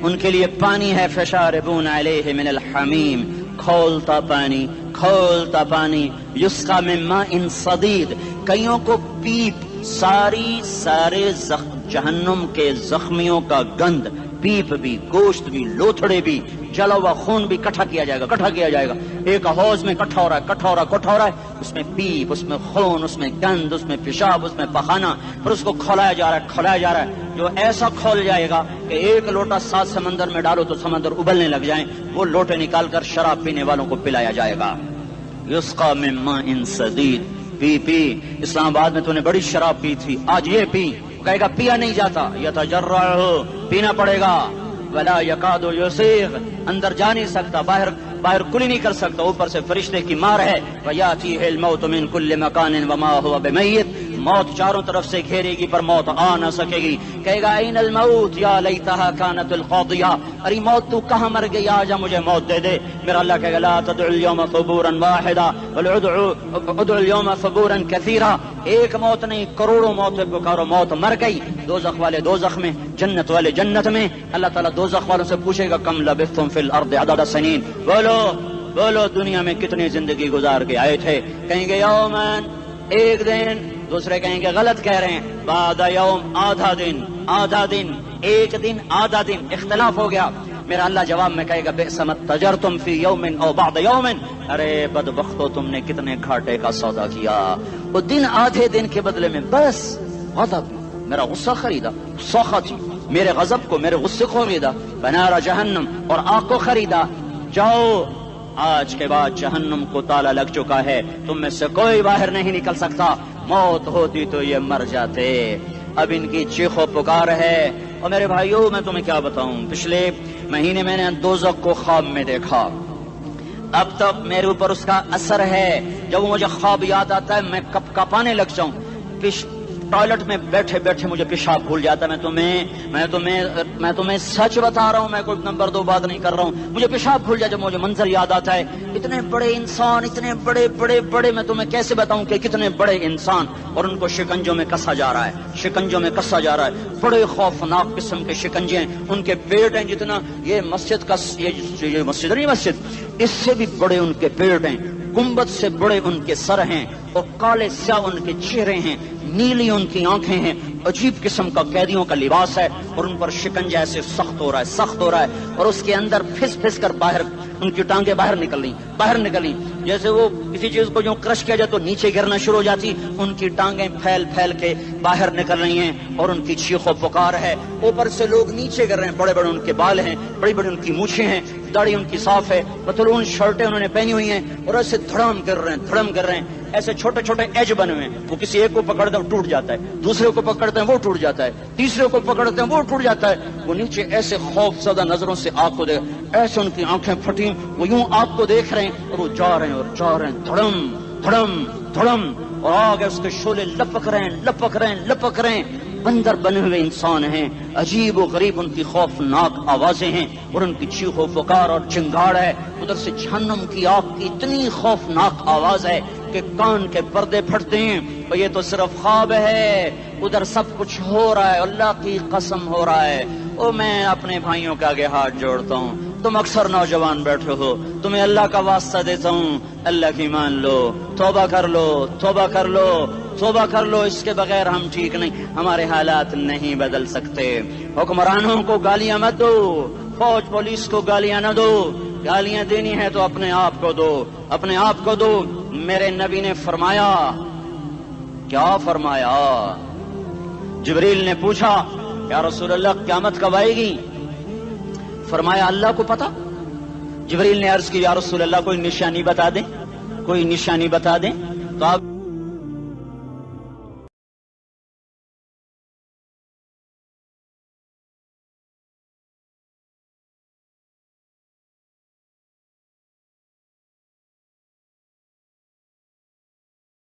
ان کے لیے پانی ہے، فشاربون علیہ من الحمیم، کھولتا پانی، یسقا من ماء صدید، کئیوں کو پیپ، سارے جہنم کے زخمیوں کا گند، پیپ بھی، گوشت بھی، لوتھڑے بھی، جلا ہوا خون بھی کٹھا کیا جائے گا، ایک حوض میں کٹھا ہو رہا ہے، اس میں پیپ، اس میں خون، اس میں گند، اس میں پیشاب، اس میں پخانہ، پھر اس کو کھولایا جا رہا ہے، جو ایسا کھول جائے گا کہ 1 لوٹا 7 سمندر میں ڈالو تو سمندر ابلنے لگ جائیں، وہ لوٹے نکال کر شراب پینے والوں کو پلایا جائے گا، یسقا من ماء صدید، پی اسلام آباد میں تو نے بڑی شراب پی تھی، آج یہ پی، کہے گا پیا نہیں جاتا، یتجرعہ، پینا پڑے گا، ولا یکاد یسیغ، اندر جا نہیں سکتا، باہر کلی نہیں کر سکتا، اوپر سے فرشتے کی مار ہے، ویاتیہ الموت من کل مکان وما هو بمیت، موت چاروں طرف سے گھیرے گی پر موت آ نہ سکے گی، کہے گا این الموت یا لیتہا کانت القاضیہ، ارے موت تو کہاں مر گئی، آجا مجھے موت دے دے، میرا اللہ کہے گا لا تدعو اليوم ثبورا واحدا بل ادعو اليوم ثبورا کثیرا، ایک موت نہیں کروڑوں موت پکارو، موت مر گئی، دوزخ والے دوزخ میں، جنت والے جنت میں، اللہ تعالیٰ دوزخ والوں سے پوچھے گا کم لبثتم فی الارض عدد سنین، بولو دنیا میں کتنی زندگی گزار کے آئے تھے، کہیں گے یومن، ایک دن، دوسرے کہیں گے غلط کہہ رہے ہیں، بعد یوم، آدھا دن، ایک دن، آدھا دن، اختلاف ہو گیا، میرا اللہ جواب میں کہے گا بئس ما تجرتم فی یوم او بعد یوم، ارے بدبختو تم نے کتنے گھاٹے کا سودا کیا، وہ دن آدھے دن کے بدلے میں بس غضب، میرا غصہ خریدا، سخطی میرے غضب کو، میرے غصے کو خریدا، بنار جہنم اور آگ کو خریدا، جاؤ آج کے بعد جہنم کو تالا لگ چکا ہے، تم میں سے کوئی باہر نہیں نکل سکتا، موت ہوتی تو یہ مر جاتے۔ اب ان کی چیخ و پکار ہے۔ اور میرے بھائیوں میں تمہیں کیا بتاؤں، پچھلے مہینے میں نے دوزخ کو خواب میں دیکھا، اب تک میرے اوپر اس کا اثر ہے، جب مجھے خواب یاد آتا ہے میں کپ کپانے لگ جاؤں، ٹوائلٹ میں بیٹھے بیٹھے مجھے پیشاب بھول جاتا ہے، میں تمہیں سچ بتا رہا ہوں، میں کوئی نمبر 2 بات نہیں کر رہا ہوں، مجھے پیشاب بھول جاتا ہے جب مجھے منظر یاد آتا ہے، اتنے بڑے انسان، اتنے بڑے بڑے بڑے، میں تمہیں کیسے بتاؤں کہ کتنے بڑے انسان، اور ان کو شکنجوں میں کسا جا رہا ہے، شکنجوں میں کسا جا رہا ہے، بڑے خوفناک قسم کے شکنجے ہیں، ان کے پیٹ ہیں جتنا یہ مسجد کا، یہ مسجد نہیں، مسجد اس سے بھی بڑے ان کے پیٹ ہیں، گنبد سے بڑے ان کے سر ہیں، اور کالے سیاہ ان کے چہرے ہیں، نیلی ان کی آنکھیں ہیں، عجیب قسم کا قیدیوں کا لباس ہے، اور ان پر شکنجہ ایسے سخت ہو رہا ہے، سخت ہو رہا ہے، اور اس کے اندر پھس پھس کر باہر ان کی ٹانگیں باہر نکلی، جیسے وہ کسی چیز کو جو کرش کیا جائے تو نیچے گرنا شروع ہو جاتی، ان کی ٹانگیں پھیل پھیل کے باہر نکل رہی ہیں، اور ان کی چیخ و پکار ہے، اوپر سے لوگ نیچے گر رہے ہیں، بڑے بڑے ان کے بال ہیں، بڑی بڑی ان کی مونچھیں ہیں، داڑھی ان کی صاف ہے، پتلون شرٹیں انہوں نے پہنی ہوئی ہیں، اور ایسے دھڑم گر رہے ہیں، ایسے چھوٹے چھوٹے ایج بنے ہوئے ہیں، وہ کسی ایک کو پکڑتے ہیں ٹوٹ جاتا ہے، دوسرے کو پکڑتے ہیں وہ ٹوٹ جاتا ہے، تیسرے کو پکڑتے ہیں وہ ٹوٹ جاتا ہے، وہ نیچے ایسے خوف زدہ نظروں سے آگ کو دیکھ، ایسے ان کی آنکھیں پھٹی، وہ یوں آگ کو دیکھ رہے ہیں، اور وہ جا رہے ہیں دھڑم دھڑم دھڑم، اور آگے اس کے شعلے لپک رہے ہیں، بندر بنے ہوئے انسان ہیں، عجیب و غریب ان کی خوفناک آوازیں ہیں، اور ان کی چیخ و پکار اور چنگاڑ ہے، ادھر سے جہنم کی آگ کی اتنی خوفناک آواز ہے کہ کان کے پردے پھٹتے ہیں، اور یہ تو صرف خواب ہے، ادھر سب کچھ ہو رہا ہے، اللہ کی قسم ہو رہا ہے۔ اور میں اپنے بھائیوں کے آگے ہاتھ جوڑتا ہوں، تم اکثر نوجوان بیٹھے ہو، تمہیں اللہ کا واسطہ دیتا ہوں، اللہ کی مان لو، توبہ کر لو، اس کے بغیر ہم ٹھیک نہیں، ہمارے حالات نہیں بدل سکتے۔ حکمرانوں کو گالیاں مت دو، فوج پولیس کو گالیاں نہ دو، گالیاں دینی ہے تو اپنے آپ کو دو۔ میرے نبی نے فرمایا، کیا فرمایا؟ جبریل نے پوچھا یا رسول اللہ قیامت کب آئے گی؟ فرمایا اللہ کو پتا۔ جبریل نے عرض کی یا رسول اللہ کوئی نشانی بتا دیں، تو آپ